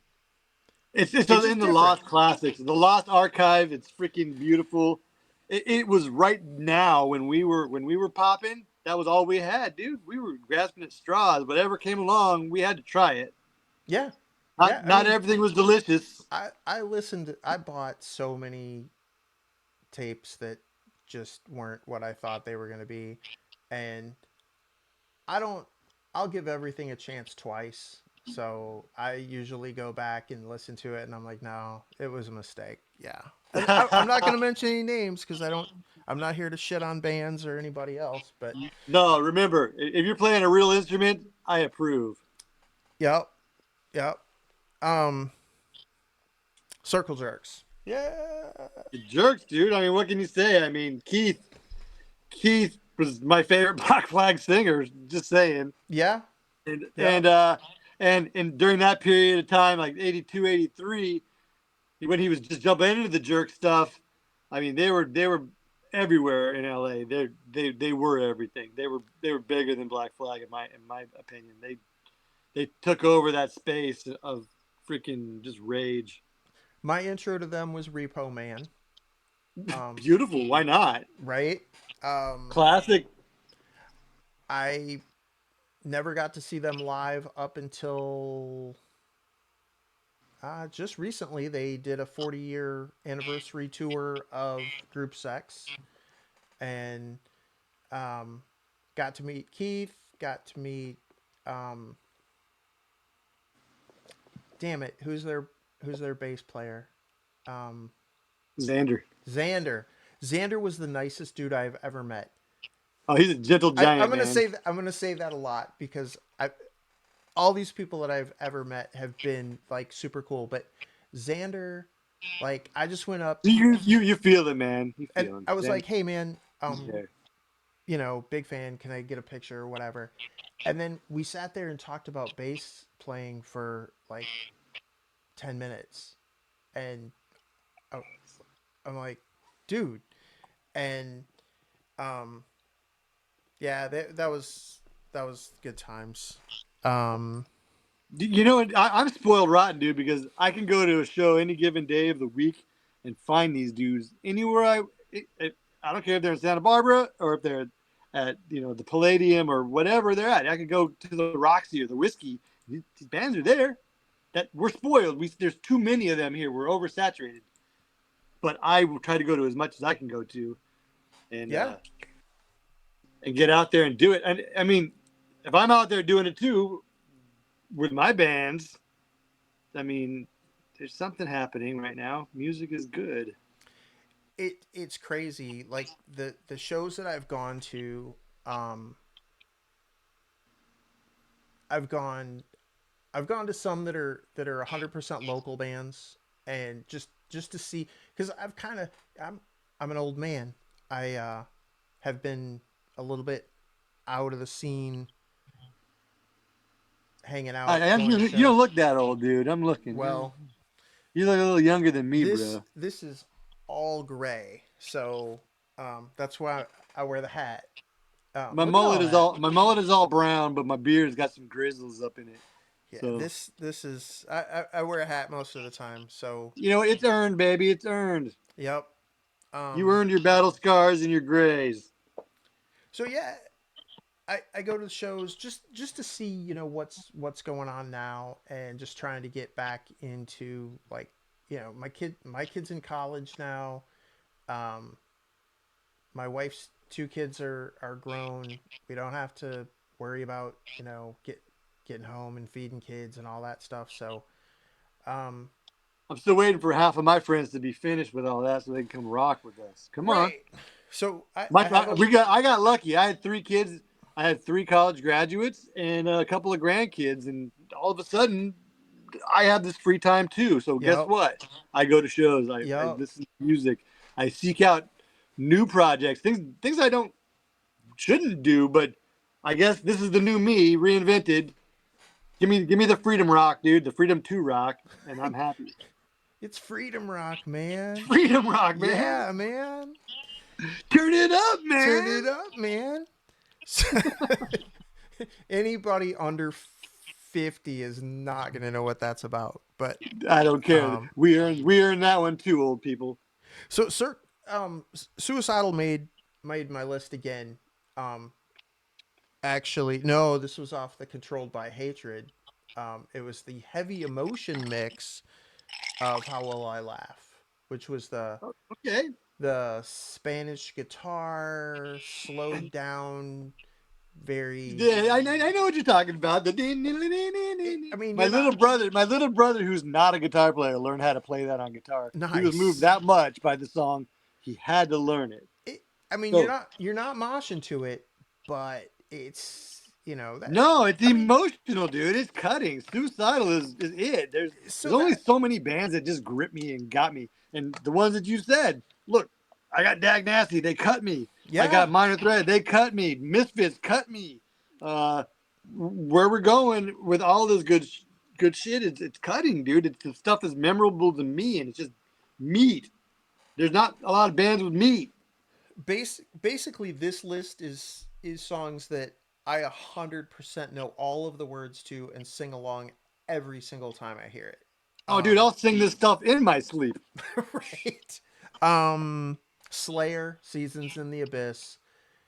Speaker 2: It's
Speaker 1: it's
Speaker 2: in
Speaker 1: just
Speaker 2: the
Speaker 1: different.
Speaker 2: Lost Classics, the Lost Archive. It's freaking beautiful. it was right now when we were popping. That was all we had, dude. We were grasping at straws. Whatever came along, we had to try it.
Speaker 1: Yeah.
Speaker 2: Not
Speaker 1: Yeah. I
Speaker 2: not
Speaker 1: mean,
Speaker 2: everything was delicious.
Speaker 1: I bought so many tapes that just weren't what I thought they were going to be. And I don't, I'll give everything a chance twice. So I usually go back and listen to it and I'm like, no, it was a mistake. Yeah. And I'm not going to mention any names because I'm not here to shit on bands or anybody else. But
Speaker 2: No, remember, if you're playing a real instrument, I approve.
Speaker 1: yep. Yep. Um, Circle Jerks. Yeah.
Speaker 2: You jerks, dude. I mean, what can you say? I mean, Keith was my favorite Black Flag singer. Just saying.
Speaker 1: Yeah.
Speaker 2: And
Speaker 1: Yep.
Speaker 2: during that period of time, like 82, 83, when he was just jumping into the jerk stuff, I mean, they were everywhere in LA. They were everything. They were bigger than Black Flag in my opinion. They took over that space of freaking just rage.
Speaker 1: My intro to them was Repo Man. Um,
Speaker 2: Beautiful. Why not?
Speaker 1: right? Um,
Speaker 2: Classic.
Speaker 1: I never got to see them live up until just recently. They did a 40-year anniversary tour of Group Sex and um, got to meet Keith, got to meet, um, damn it, who's their bass player? Um,
Speaker 2: Xander.
Speaker 1: Xander. Xander was the nicest dude I've ever met.
Speaker 2: Oh, he's a gentle
Speaker 1: I'm
Speaker 2: giant,
Speaker 1: gonna
Speaker 2: man.
Speaker 1: say I'm gonna say that a lot because all these people that I've ever met have been like super cool, but Xander, like I just went up
Speaker 2: You feel it, man. You
Speaker 1: and
Speaker 2: feel him.
Speaker 1: I was
Speaker 2: Xander.
Speaker 1: like, "Hey man,
Speaker 2: Yeah.
Speaker 1: big fan. Can I get a picture or whatever?" And then we sat there and talked about bass playing for like 10 minutes, and I- I'm like, "Dude," and um, yeah, that was good times. Um,
Speaker 2: You know, I'm spoiled rotten, dude, because I can go to a show any given day of the week and find these dudes anywhere I don't care if they're in Santa Barbara or if they're at the Palladium or whatever they're at. I could go to the Roxy or the Whiskey. These bands are there. That we're spoiled. There's too many of them here. We're oversaturated. But I will try to go to as much as I can go to, and
Speaker 1: yeah,
Speaker 2: get out there and do it. And I mean, if I'm out there doing it too with my bands, I mean, there's something happening right now. Music is good.
Speaker 1: it's crazy. Like the shows that I've gone to, um, I've gone I've gone to some that are 100% local bands, and just to see because I'm an old man. I have been a little bit out of the scene, hanging out, going to
Speaker 2: You don't
Speaker 1: shows.
Speaker 2: look that old, dude. I'm looking.
Speaker 1: Well,
Speaker 2: You look a little younger than me,
Speaker 1: this
Speaker 2: bro.
Speaker 1: this is all gray, so that's why I wear the hat. Look at all that.
Speaker 2: My mullet is all brown, but my beard's got some grizzles up in it.
Speaker 1: Yeah,
Speaker 2: So
Speaker 1: this is I wear a hat most of the time. So
Speaker 2: it's earned, baby. It's earned.
Speaker 1: yep.
Speaker 2: You
Speaker 1: Um,
Speaker 2: earned your battle scars and your grays.
Speaker 1: so yeah, I go to the shows just to see what's going on now and just trying to get back into like my kids in college now. Um, my wife's two kids are grown. We don't have to worry about getting home and feeding kids and all that stuff. So um,
Speaker 2: I'm still waiting for half of my friends to be finished with all that so they can come rock with us. Come on.
Speaker 1: right. So I
Speaker 2: My
Speaker 1: have a
Speaker 2: I got lucky. I had three kids. I had three college graduates and a couple of grandkids, and all of a sudden, I have this free time too. So guess
Speaker 1: yep
Speaker 2: what? I go to shows. I
Speaker 1: yep.
Speaker 2: listen to music. I seek out new projects, things I don't shouldn't do, but I guess this is the new me reinvented. Give me the freedom rock, dude. The freedom to rock, and I'm happy.
Speaker 1: It's freedom rock, man.
Speaker 2: Freedom rock, man.
Speaker 1: Yeah, man.
Speaker 2: Turn it up,
Speaker 1: Turn
Speaker 2: man.
Speaker 1: it up, man. Anybody under 50 is not going to know what that's about. But
Speaker 2: I don't care.
Speaker 1: um
Speaker 2: We earned that one too, old people.
Speaker 1: so sir Suicidal made my list again. Um, Actually, no, this was off the Controlled by Hatred. It was the heavy emotion mix of How Will I Laugh, which was
Speaker 2: Okay.
Speaker 1: the Spanish guitar slowed down, very.
Speaker 2: Yeah, I know what you're talking about.
Speaker 1: I mean,
Speaker 2: My
Speaker 1: you're not
Speaker 2: little brother, who's not a guitar player, learned how to play that on guitar. He was moved
Speaker 1: nice.
Speaker 2: that much by the song, he had to learn it.
Speaker 1: It, I mean,
Speaker 2: So
Speaker 1: you're not moshing to it, but it's that.
Speaker 2: no, it's
Speaker 1: I mean,
Speaker 2: emotional, dude. It's cutting. Suicidal is it.
Speaker 1: so
Speaker 2: There's only
Speaker 1: that
Speaker 2: so many bands that just grip me and got me, and the ones that you said. Look, I got Dag Nasty. They cut me. I
Speaker 1: yeah.
Speaker 2: got Minor Threat. They cut me. Misfits cut me. Uh, where we're going with all this good shit, it's cutting, dude. It's the stuff that's memorable to me, and it's just meat. There's not a lot of bands with meat.
Speaker 1: Basically, this list is songs that I 100% know all of the words to and sing along every single time I hear it.
Speaker 2: Oh, dude, I'll sing this stuff in my sleep.
Speaker 1: Right. Um, Slayer, Seasons in the Abyss,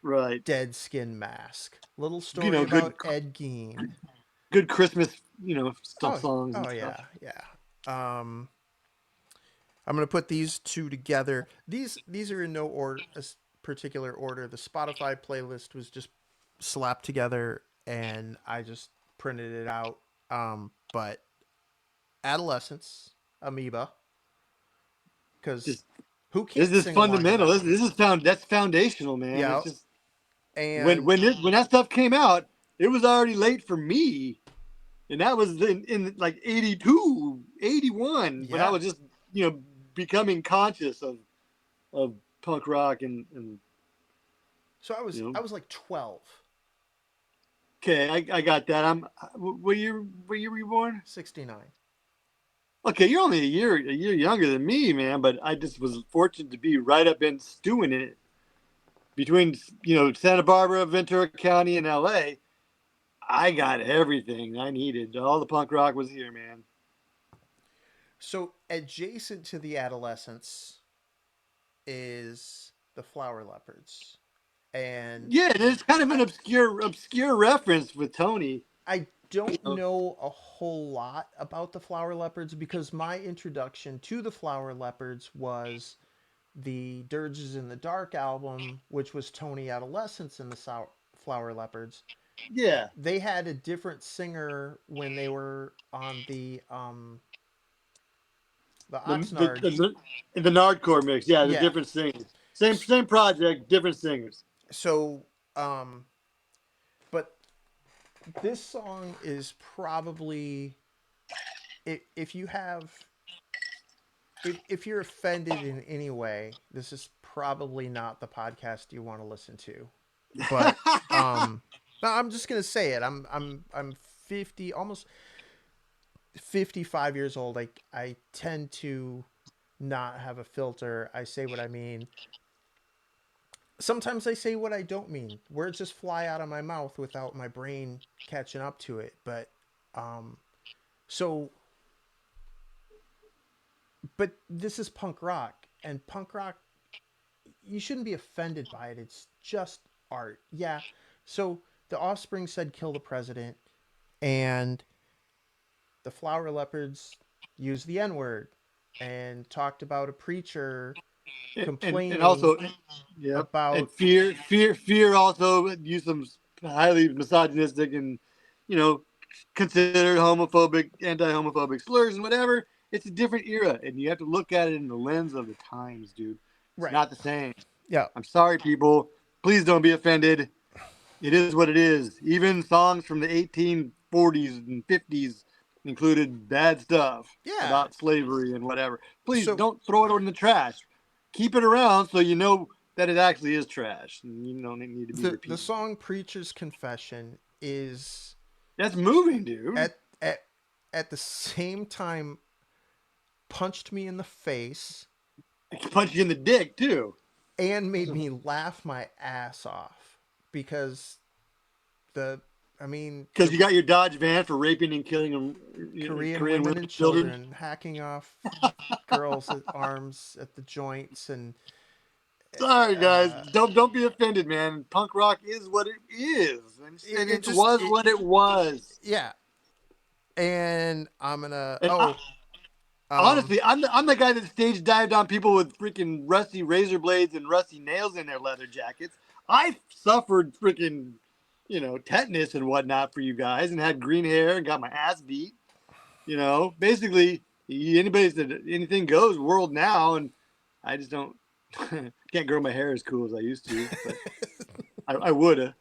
Speaker 2: Right.
Speaker 1: Dead Skin Mask, Little
Speaker 2: You
Speaker 1: Story
Speaker 2: know,
Speaker 1: About Ed Gein.
Speaker 2: good Christmas, stuff
Speaker 1: Oh,
Speaker 2: songs and
Speaker 1: oh
Speaker 2: stuff.
Speaker 1: yeah, yeah. Um, I'm gonna put these two together. These are in no order, particular order. The Spotify playlist was just slapped together, and I just printed it out. But Adolescence, Amoeba, because
Speaker 2: Just
Speaker 1: who
Speaker 2: this
Speaker 1: can't
Speaker 2: is
Speaker 1: sing along to
Speaker 2: fundamental.
Speaker 1: that?
Speaker 2: This is found. That's foundational, man.
Speaker 1: Yeah,
Speaker 2: It's just
Speaker 1: and
Speaker 2: when that stuff came out, it was already late for me, and that was in like 82, 81, when I
Speaker 1: yeah.
Speaker 2: was just becoming conscious of punk rock and
Speaker 1: So
Speaker 2: you know.
Speaker 1: I was like 12,
Speaker 2: Okay, I got that. Were you reborn?
Speaker 1: 69.
Speaker 2: Okay, you're only a year younger than me, man. But I just was fortunate to be right up in stewing in it between Santa Barbara, Ventura County, and L.A. I got everything I needed. All the punk rock was here, man.
Speaker 1: So adjacent to the Adolescence is the Flower Leopards, and
Speaker 2: Yeah, there's kind of an
Speaker 1: I
Speaker 2: obscure reference with Tony.
Speaker 1: I don't
Speaker 2: Oh,
Speaker 1: know a whole lot about the Flower Leopards because my introduction to the Flower Leopards was the Dirges in the Dark album, which was Tony Adolescence and the Flower Leopards.
Speaker 2: yeah,
Speaker 1: They had a different singer when they were on the
Speaker 2: the
Speaker 1: Oxnard.
Speaker 2: the Nardcore mix. Yeah, the
Speaker 1: Yeah.
Speaker 2: different singers. Same project, different singers.
Speaker 1: So but this song is probably, if you have, if you're offended in any way, this is probably not the podcast you want to listen to. But no, I'm just gonna say it. I'm 50, almost 55 years old. I tend to not have a filter. I say what I mean. Sometimes I say what I don't mean. Words just fly out of my mouth without my brain catching up to it. But um, so but this is punk rock, and punk rock, you shouldn't be offended by it. It's just art. Yeah. So the Offspring said kill the president, and the Flower Leopards used the N-word and talked about a preacher
Speaker 2: And
Speaker 1: complaining
Speaker 2: also, yep. And
Speaker 1: about.
Speaker 2: fear also used some highly misogynistic and you know considered homophobic, anti-homophobic slurs and whatever. It's a different era, and you have to look at it in the lens of the times, dude. It's
Speaker 1: Right.
Speaker 2: not the same.
Speaker 1: Yeah.
Speaker 2: I'm sorry, people. Please don't be offended. It is what it is. Even songs from the 1840s and 50s included bad stuff
Speaker 1: Yeah.
Speaker 2: about slavery and whatever. Please
Speaker 1: So
Speaker 2: don't throw it in the trash. Keep it around so you know that it actually is trash and you don't need to be
Speaker 1: the
Speaker 2: repeating it.
Speaker 1: song Preacher's Confession is
Speaker 2: That's moving, dude.
Speaker 1: at at at the same time punched me in the face
Speaker 2: It can punch you in the dick too.
Speaker 1: and made me laugh my ass off because the I mean
Speaker 2: Because
Speaker 1: the
Speaker 2: you got your Dodge van for raping and killing
Speaker 1: Korean
Speaker 2: Korean
Speaker 1: women
Speaker 2: women
Speaker 1: and
Speaker 2: and children.
Speaker 1: children hacking off girls' arms at the joints, and
Speaker 2: Sorry, guys.
Speaker 1: Uh,
Speaker 2: Don't be offended, man. Punk rock is what it is, and
Speaker 1: it
Speaker 2: it
Speaker 1: just
Speaker 2: was what it was.
Speaker 1: yeah. And I'm gonna
Speaker 2: And
Speaker 1: um
Speaker 2: honestly, I'm the guy that stage dived on people with freaking rusty razor blades and rusty nails in their leather jackets. I suffered freaking, tetanus and whatnot for you guys, and had green hair and got my ass beat. Basically, anybody's anything goes world now, and I just don't can't grow my hair as cool as I used to, but I woulda.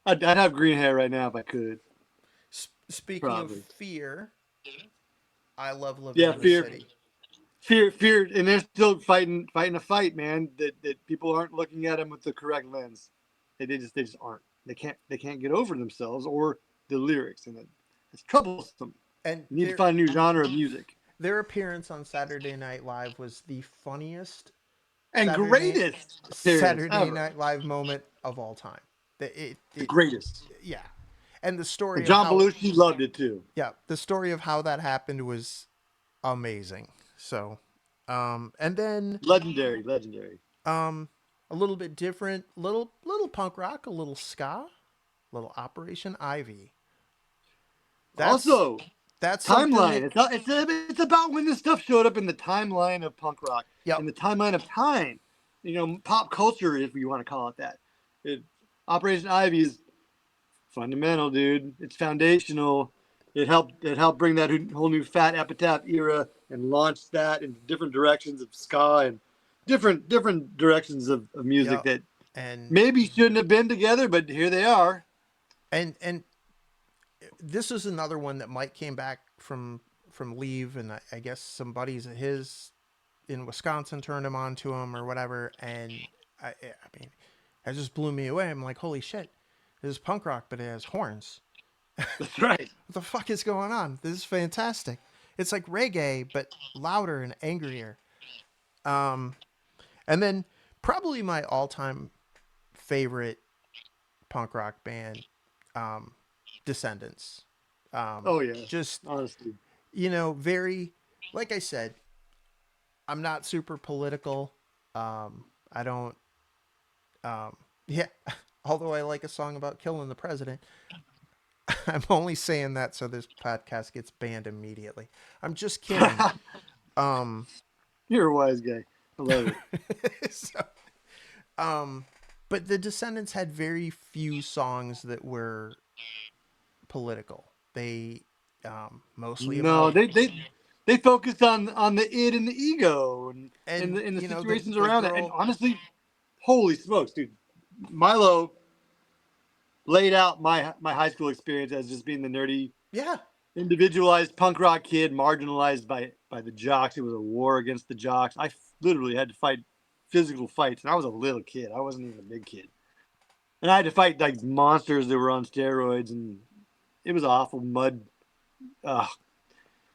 Speaker 2: I'd have green hair right now if I could,
Speaker 1: speaking of
Speaker 2: probably.
Speaker 1: fear, I love living
Speaker 2: Yeah,
Speaker 1: in the city.
Speaker 2: fear, and they're still fighting a fight, man. That people aren't looking at them with the correct lens. They just aren't. They can't get over themselves or the lyrics, and it's troublesome.
Speaker 1: And
Speaker 2: You need to find a new genre of music.
Speaker 1: their appearance on Saturday Night Live was the funniest
Speaker 2: And greatest appearance
Speaker 1: Saturday
Speaker 2: ever.
Speaker 1: Night Live moment of all time.
Speaker 2: The greatest.
Speaker 1: Yeah, and the
Speaker 2: And
Speaker 1: story of
Speaker 2: John
Speaker 1: how
Speaker 2: Belushi loved it too.
Speaker 1: the story of how that happened was amazing. So, and then
Speaker 2: Legendary, legendary.
Speaker 1: um, a little bit different, little punk rock, a little ska, little Operation Ivy. That's
Speaker 2: Also,
Speaker 1: that's something
Speaker 2: timeline.
Speaker 1: that
Speaker 2: It's about when this stuff showed up in the timeline of punk rock, in
Speaker 1: yep.
Speaker 2: the timeline of time. Pop culture, if you want to call it that. It, Operation Ivy is fundamental, dude. It's foundational. It helped bring that whole new Fat Epitaph era and launch that in different directions of ska and different directions of music
Speaker 1: Yep.
Speaker 2: that
Speaker 1: And
Speaker 2: maybe shouldn't have been together, but here they are.
Speaker 1: and this is another one that Mike came back from leave, and I guess some buddies of his in Wisconsin turned him on to him or whatever, and I mean, it just blew me away. I'm like, holy shit, this is punk rock, but it has horns.
Speaker 2: That's right.
Speaker 1: What the fuck is going on? This is fantastic. It's like reggae, but louder and angrier. Um, and then probably my all-time favorite punk rock band, um, Descendants.
Speaker 2: Oh yeah,
Speaker 1: Just
Speaker 2: honestly.
Speaker 1: very, like I said, I'm not super political. I don't. Yeah, although I like a song about killing the president, I'm only saying that so this podcast gets banned immediately. I'm just kidding. Um,
Speaker 2: You're a wise guy. I love it.
Speaker 1: so, um, but the Descendants had very few songs that were political. They mostly
Speaker 2: No,
Speaker 1: about
Speaker 2: they focused on the id and the ego and
Speaker 1: and
Speaker 2: the
Speaker 1: the
Speaker 2: situations
Speaker 1: the
Speaker 2: around it. And
Speaker 1: girl.
Speaker 2: honestly, holy smokes, dude! Milo laid out my high school experience as just being the nerdy,
Speaker 1: Yeah,
Speaker 2: individualized punk rock kid, marginalized by the jocks. It was a war against the jocks. Literally had to fight physical fights, and I was a little kid. I wasn't even a big kid, and I had to fight like monsters that were on steroids, and it was awful. Mud. Ugh.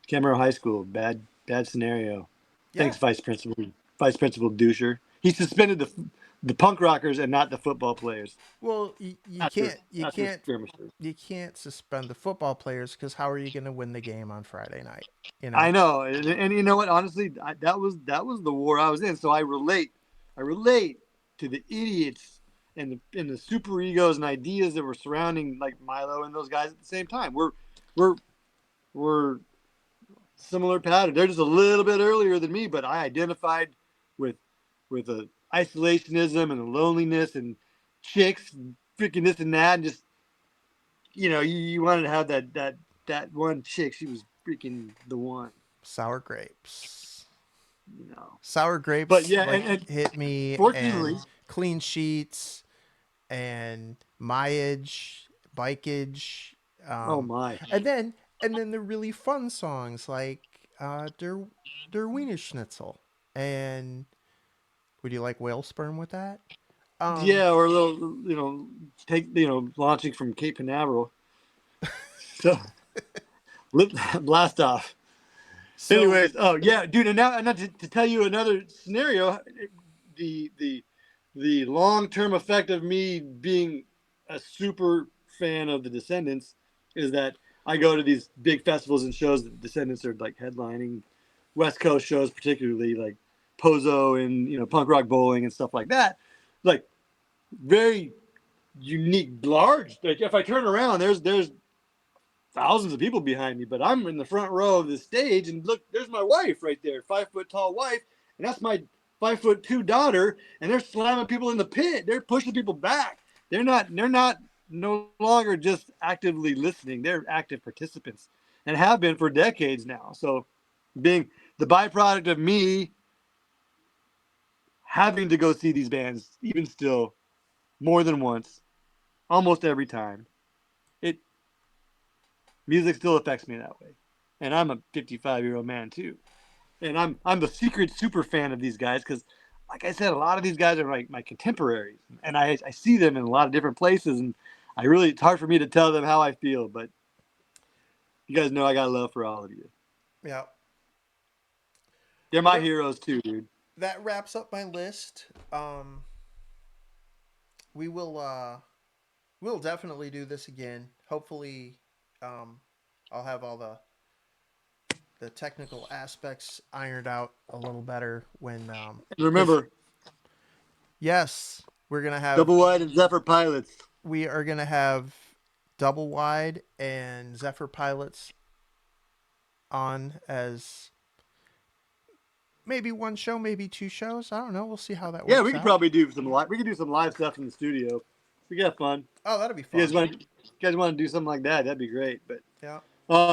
Speaker 2: Camera High School, bad scenario.
Speaker 1: yeah.
Speaker 2: Thanks, Vice Principal Doucher. He suspended the punk rockers and not the football players
Speaker 1: Well, you
Speaker 2: after
Speaker 1: can't you
Speaker 2: after
Speaker 1: can't
Speaker 2: skirmishes.
Speaker 1: you can't suspend the football players because how are you going to win the game on Friday night? You know.
Speaker 2: I know, and you know what? Honestly, that was the war I was in. So I relate. I relate to the idiots and the super egos and ideas that were surrounding like Milo and those guys at the same time. We're we're similar pattern. They're just a little bit earlier than me, but I identified with the isolationism and the loneliness and chicks, freaking this and that, and just you wanted to have that one chick. She was freaking the one,
Speaker 1: Sour grapes.
Speaker 2: you know.
Speaker 1: Sour
Speaker 2: But
Speaker 1: grapes
Speaker 2: yeah,
Speaker 1: like
Speaker 2: and
Speaker 1: hit me,
Speaker 2: fortunately,
Speaker 1: and clean sheets and myage, bikeage,
Speaker 2: oh
Speaker 1: um,
Speaker 2: my,
Speaker 1: and then the really fun songs like Der Wiener Schnitzel and would you like whale sperm with that? Um,
Speaker 2: yeah, or a little, launching from Cape Canaveral, so blast off.
Speaker 1: so
Speaker 2: Anyways, oh yeah, dude, and now to tell you another scenario, the the the long term effect of me being a super fan of the Descendants is that I go to these big festivals and shows that the Descendants are like headlining, West Coast shows particularly like Pozo and punk rock bowling and stuff like that. Like very unique, large. Like if I turn around, there's thousands of people behind me, but I'm in the front row of the stage, and look, there's my wife right there, 5 foot tall wife, and that's my 5'2" daughter, and they're slamming people in the pit. They're pushing people back. They're not no longer just actively listening. They're active participants and have been for decades now. So being the byproduct of me having to go see these bands, even still, more than once, almost every time, it music still affects me that way. And I'm a 55-year-old man too. And I'm the secret super fan of these guys because, like I said, a lot of these guys are my contemporaries, and I see them in a lot of different places, and it's hard for me to tell them how I feel, but you guys know I got love for all of you.
Speaker 1: Yeah.
Speaker 2: They're my heroes too, dude.
Speaker 1: That wraps up my list. We will we'll definitely do this again. Hopefully, I'll have all the technical aspects ironed out a little better when
Speaker 2: And remember,
Speaker 1: yes, we're gonna have
Speaker 2: DoubleWide and Zephyr Pilots.
Speaker 1: we are gonna have DoubleWide and Zephyr Pilots on as maybe one show, maybe two shows. I don't know. We'll see how that works.
Speaker 2: Yeah, we could probably do some live. We could do some live stuff in the studio. We got fun.
Speaker 1: Oh, that'd be
Speaker 2: You
Speaker 1: fun.
Speaker 2: guys want to do something like that? That'd be great. But
Speaker 1: Yeah.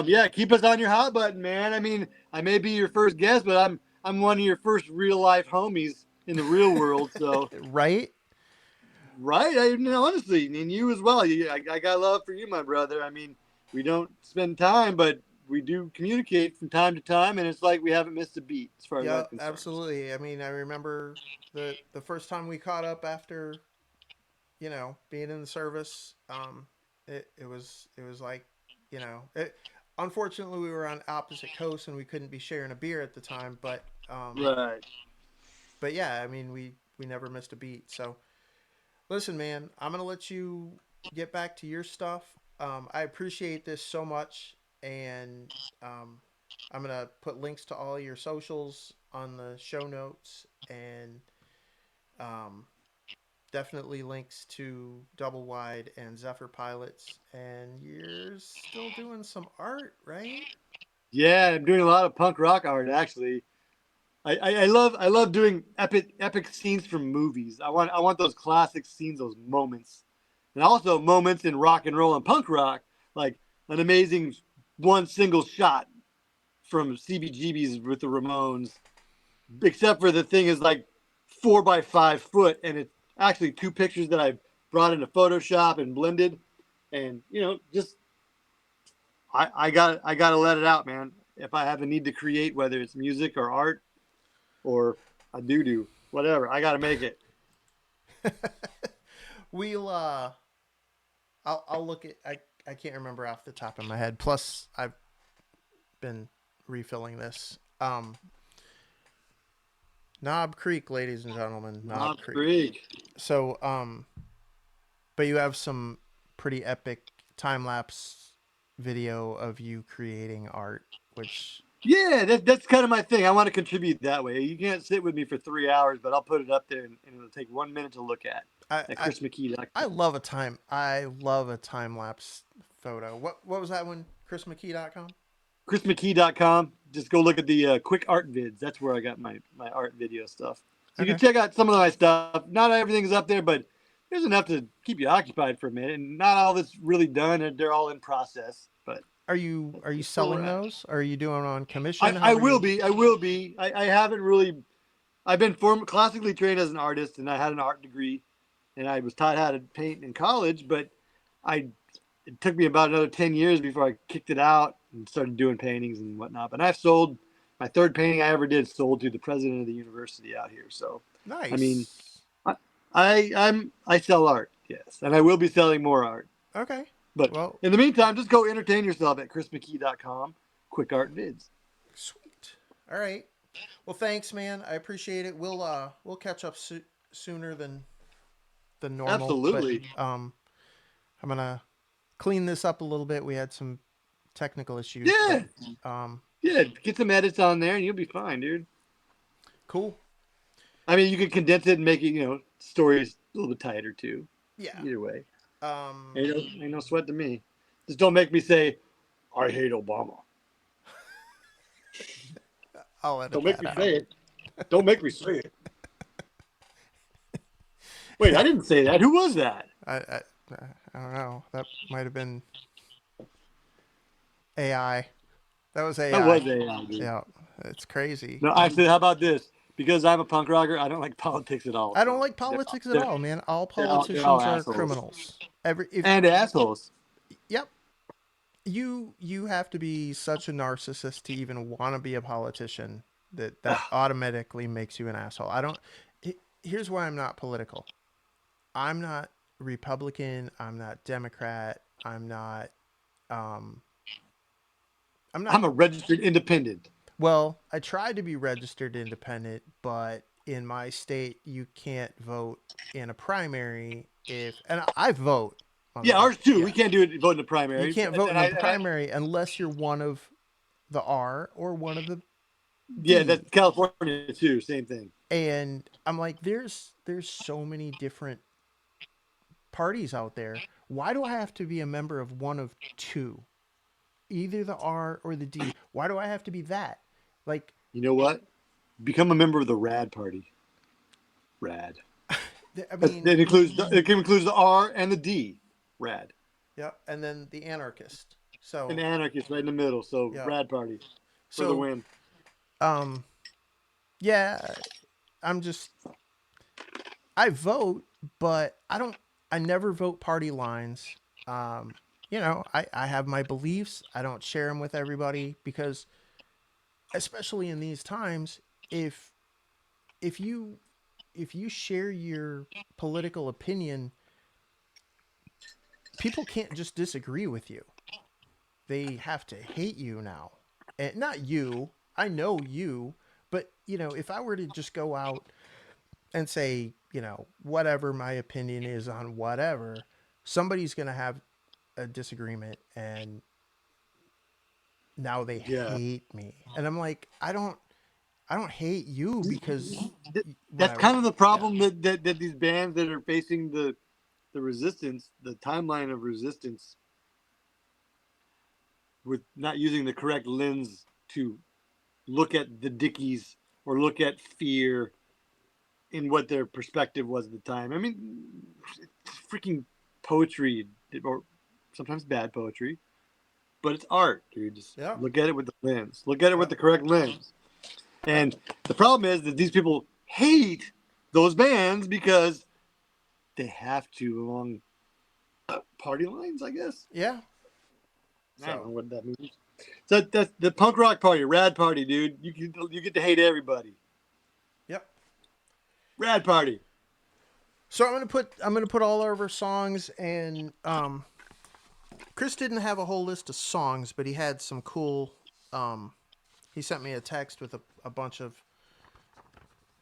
Speaker 2: yeah, keep us on your hot button, man. I mean, I may be your first guest, but I'm one of your first real life homies in the real world. So
Speaker 1: Right?
Speaker 2: right, honestly, and you as well. I got love for you, my brother. I mean, we don't spend time, but we do communicate from time to time, and it's like we haven't missed a beat as far as
Speaker 1: Yeah,
Speaker 2: I'm concerned.
Speaker 1: absolutely. I mean, I remember the first time we caught up after, being in the service. It was like, unfortunately we were on opposite coasts and we couldn't be sharing a beer at the time,
Speaker 2: Right.
Speaker 1: but yeah, I mean, we never missed a beat. So listen, man, I'm gonna let you get back to your stuff. I appreciate this so much, and I'm gonna put links to all your socials on the show notes, and um, definitely links to DoubleWide and Zephyr Pilots. And you're still doing some art, right?
Speaker 2: Yeah, I'm doing a lot of punk rock art actually. I love doing epic scenes from movies. I want those classic scenes, those moments, and also moments in rock and roll and punk rock, like an amazing one single shot from CBGB's with the Ramones. Except for the thing is like 4 by 5 foot, and it's actually two pictures that I brought into Photoshop and blended, and just I gotta let it out, man. If I have a need to create, whether it's music or art or a doo whatever, I gotta make it.
Speaker 1: we'll I'll look at I can't remember off the top of my head. Plus I've been refilling this. Knob Creek, ladies and gentlemen, Knob Creek. So but you have some pretty epic time lapse video of you creating art, which
Speaker 2: Yeah, that's kind of my thing. I want to contribute that way. You can't sit with me for 3 hours, but I'll put it up there, and it'll take 1 minute to look at
Speaker 1: I I,
Speaker 2: ChrisMcKee.com.
Speaker 1: I love a time lapse photo. What was that one? ChrisMcKee.com?
Speaker 2: ChrisMcKee.com. Just go look at the quick art vids. That's where I got my art video stuff. So you
Speaker 1: Okay.
Speaker 2: can check out some of my stuff. Not everything's up there, but there's enough to keep you occupied for a minute. And not all that's really done, and they're all in process. But
Speaker 1: Are you
Speaker 2: that's where we're
Speaker 1: selling
Speaker 2: at.
Speaker 1: those? Are you doing on commission?
Speaker 2: I
Speaker 1: How are
Speaker 2: will
Speaker 1: you?
Speaker 2: be. I will be. I haven't really. I've been classically trained as an artist, and I had an art degree, and I was taught how to paint in college. But I it took me about another 10 years before I kicked it out and started doing paintings and whatnot. But I've sold my third painting I ever did sold to the president of the university out here. So, I mean,
Speaker 1: Nice.
Speaker 2: I sell art, yes, and I will be selling more art.
Speaker 1: Okay.
Speaker 2: But
Speaker 1: Well,
Speaker 2: in the meantime, just go entertain yourself at ChrisMcKee.com. Quick art vids.
Speaker 1: sweet. All right. Well, thanks, man. I appreciate it. We'll catch up sooner than normal, but
Speaker 2: Absolutely.
Speaker 1: I'm gonna clean this up a little bit. We had some technical issues, but
Speaker 2: Yeah.
Speaker 1: um,
Speaker 2: Yeah. Get some edits on there, and you'll be fine, dude.
Speaker 1: cool.
Speaker 2: I mean, you could condense it and make it, stories a little bit tighter too.
Speaker 1: Yeah.
Speaker 2: Either way,
Speaker 1: Um,
Speaker 2: ain't no sweat to me. Just don't make me say I hate Obama.
Speaker 1: I'll edit
Speaker 2: Don't make
Speaker 1: that
Speaker 2: me
Speaker 1: out.
Speaker 2: say it. Don't make me say it. Wait, I didn't say that. Who was that?
Speaker 1: I I don't know. That might have been AI. That was
Speaker 2: That was
Speaker 1: AI.
Speaker 2: AI, dude.
Speaker 1: Yeah, it's crazy.
Speaker 2: No, actually, how about this? Because I'm a punk rocker, I don't like politics at all.
Speaker 1: I don't
Speaker 2: So
Speaker 1: like politics at
Speaker 2: they're,
Speaker 1: all, man. All
Speaker 2: they're all
Speaker 1: politicians are
Speaker 2: assholes
Speaker 1: criminals. Every if
Speaker 2: and assholes.
Speaker 1: Yep, you have to be such a narcissist to even want to be a politician that
Speaker 2: Ugh,
Speaker 1: automatically makes you an asshole. I don't. Here's why I'm not political. I'm not Republican. I'm not Democrat. I'm not. Um, I'm not.
Speaker 2: I'm a registered independent.
Speaker 1: Well, I tried to be registered independent, but in my state, you can't vote in a primary if, and I vote,
Speaker 2: Yeah, ours too.
Speaker 1: yeah,
Speaker 2: We can't do it vote in the
Speaker 1: you
Speaker 2: primaries,
Speaker 1: can't vote in a primary unless you're one of the R or one of the
Speaker 2: yeah, that's
Speaker 1: D.
Speaker 2: California too. Same thing.
Speaker 1: And I'm like, there's so many different parties out there. Why do I have to be a member of one of two? Either the R or the D. Why do I have to be that? Like,
Speaker 2: You know what? Become a member of the Rad Party. Rad.
Speaker 1: I
Speaker 2: That
Speaker 1: mean,
Speaker 2: includes the R and the D. Rad.
Speaker 1: yeah, and then the anarchist.
Speaker 2: An
Speaker 1: So,
Speaker 2: anarchist right in the middle. So
Speaker 1: yeah.
Speaker 2: Rad Party for the
Speaker 1: So,
Speaker 2: win.
Speaker 1: um, yeah, I'm just I vote, but I never vote party lines. Um, I have my beliefs. I don't share them with everybody because especially in these times, if if you if you share your political opinion, people can't just disagree with you. They have to hate you now. And not you. I know you, but if I were to just go out and say, whatever my opinion is on whatever, somebody's going to have a disagreement and now they
Speaker 2: Yeah.
Speaker 1: hate me. And I'm like, I don't hate you because
Speaker 2: That's
Speaker 1: whatever.
Speaker 2: kind of the
Speaker 1: Yeah.
Speaker 2: problem that these bands that are facing the resistance, the timeline of resistance, with not using the correct lens to look at the Dickies or look at fear in what their perspective was at the time. I mean, it's freaking poetry, or sometimes bad poetry, but it's art, dude. Just
Speaker 1: Yeah.
Speaker 2: look at it with the lens. Look at it with
Speaker 1: Yep.
Speaker 2: the correct lens.
Speaker 1: Yep.
Speaker 2: And the problem is that these people hate those bands because they have to along party lines, I guess.
Speaker 1: Yeah.
Speaker 2: I don't know
Speaker 1: So,
Speaker 2: what that means. So that's the punk rock party, rad party, dude. You get to hate everybody.
Speaker 1: yep.
Speaker 2: Rad party.
Speaker 1: So I'm gonna put all of our songs, and Chris didn't have a whole list of songs, but he had some cool. He sent me a text with a bunch of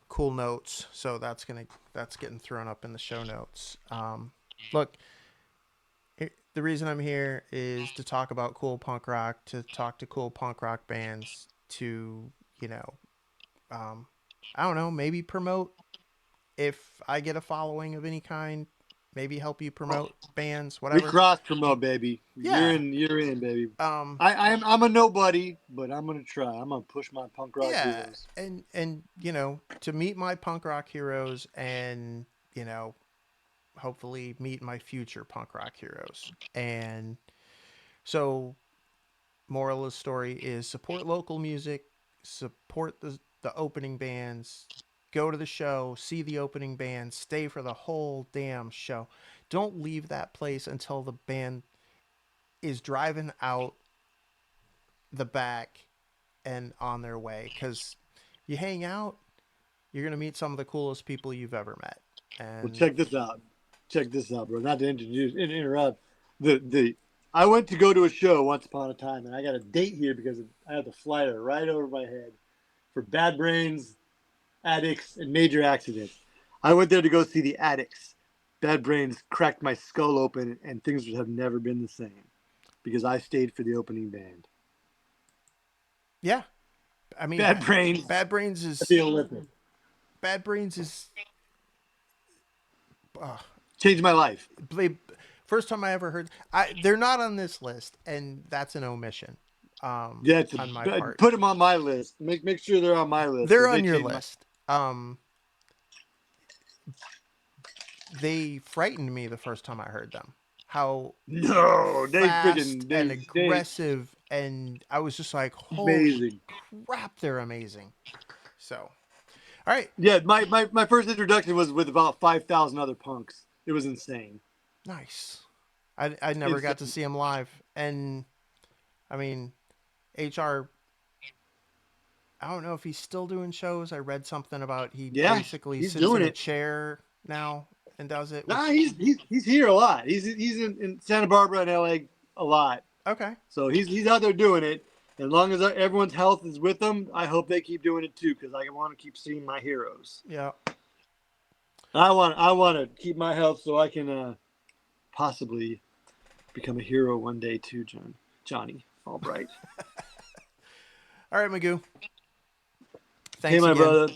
Speaker 1: cool notes, so that's getting thrown up in the show notes. Look, the reason I'm here is to talk about cool punk rock, to talk to cool punk rock bands, to you know, um, I don't know, maybe promote if I get a following of any kind, maybe help you promote bands,
Speaker 2: We
Speaker 1: whatever.
Speaker 2: cross promote, baby.
Speaker 1: Yeah.
Speaker 2: You're in, baby.
Speaker 1: Um,
Speaker 2: I'm a nobody, but I'm gonna try. I'm gonna push my punk rock
Speaker 1: yeah,
Speaker 2: heroes.
Speaker 1: and to meet my punk rock heroes, and you know hopefully meet my future punk rock heroes. And so, moral of the story is support local music, support the opening bands, go to the show, see the opening band, stay for the whole damn show. Don't leave that place until the band is driving out the back and on their way, cuz you hang out, you're going to meet some of the coolest people you've ever met.
Speaker 2: Well,
Speaker 1: And
Speaker 2: check this out. Check this out, bro. Not to interrupt. The I went to go to a show once upon a time, and I got a date here because I had the flyer right over my head for Bad Brains, Addicts, and Major Accidents. I went there to go see the Addicts. Bad Brains cracked my skull open, and things have never been the same because I stayed for the opening band.
Speaker 1: yeah, I mean,
Speaker 2: Bad Brains
Speaker 1: Bad Brains
Speaker 2: at the
Speaker 1: is
Speaker 2: Olympic.
Speaker 1: Bad Brains is
Speaker 2: Changed my life.
Speaker 1: first time I ever heard. They're not on this list, and that's an omission.
Speaker 2: Yeah,
Speaker 1: On my part,
Speaker 2: put them on my list. Make sure they're on my list.
Speaker 1: they're
Speaker 2: 'Cause
Speaker 1: on
Speaker 2: they
Speaker 1: your
Speaker 2: changed
Speaker 1: list. They frightened me the first time I heard them. How
Speaker 2: No, they
Speaker 1: fast
Speaker 2: freaking
Speaker 1: and
Speaker 2: they
Speaker 1: aggressive, and I was just like, "Holy
Speaker 2: amazing.
Speaker 1: crap, they're amazing!" So, all right,
Speaker 2: Yeah, my first introduction was with about 5,000 other punks. It was insane.
Speaker 1: nice. I never got to
Speaker 2: Insane.
Speaker 1: see him live, and I mean, HR. I don't know if he's still doing shows. I read something about he
Speaker 2: Yeah,
Speaker 1: basically
Speaker 2: he's
Speaker 1: sits
Speaker 2: doing
Speaker 1: in a
Speaker 2: it.
Speaker 1: chair now and does it.
Speaker 2: Nah,
Speaker 1: Which
Speaker 2: he's here a lot. He's in Santa Barbara and LA a lot.
Speaker 1: okay,
Speaker 2: So he's out there doing it. As long as everyone's health is with them, I hope they keep doing it too, because I want to keep seeing my heroes.
Speaker 1: yeah.
Speaker 2: I want to keep my health so I can possibly become a hero one day too, Johnny Albright.
Speaker 1: All right, Magoo.
Speaker 2: Hey,
Speaker 1: Thanks
Speaker 2: my
Speaker 1: again.
Speaker 2: brother.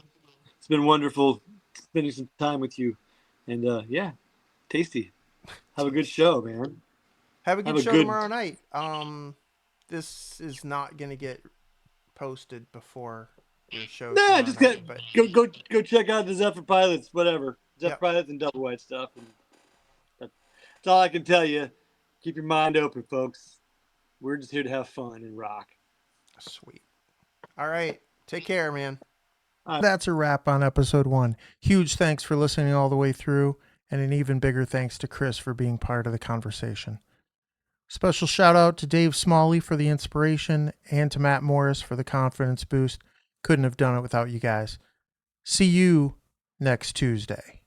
Speaker 2: It's been wonderful spending some time with you, and yeah, tasty. Have a good show, man.
Speaker 1: Have a good
Speaker 2: Have a
Speaker 1: show
Speaker 2: good.
Speaker 1: tomorrow night. This is not gonna get posted before your show
Speaker 2: Nah,
Speaker 1: tomorrow
Speaker 2: just
Speaker 1: night, but
Speaker 2: go check out the Zephyr Pilots, whatever. Zephyr
Speaker 1: yep,
Speaker 2: Pilots and DoubleWide stuff. And that's all I can tell you. Keep your mind open, folks. We're just here to have fun and rock.
Speaker 1: sweet. All right, take care, man.
Speaker 2: All right.
Speaker 1: That's a wrap on episode 1. Huge thanks for listening all the way through, and an even bigger thanks to Chris for being part of the conversation. Special shout out to Dave Smalley for the inspiration and to Matt Morris for the confidence boost. Couldn't have done it without you guys. See you next Tuesday.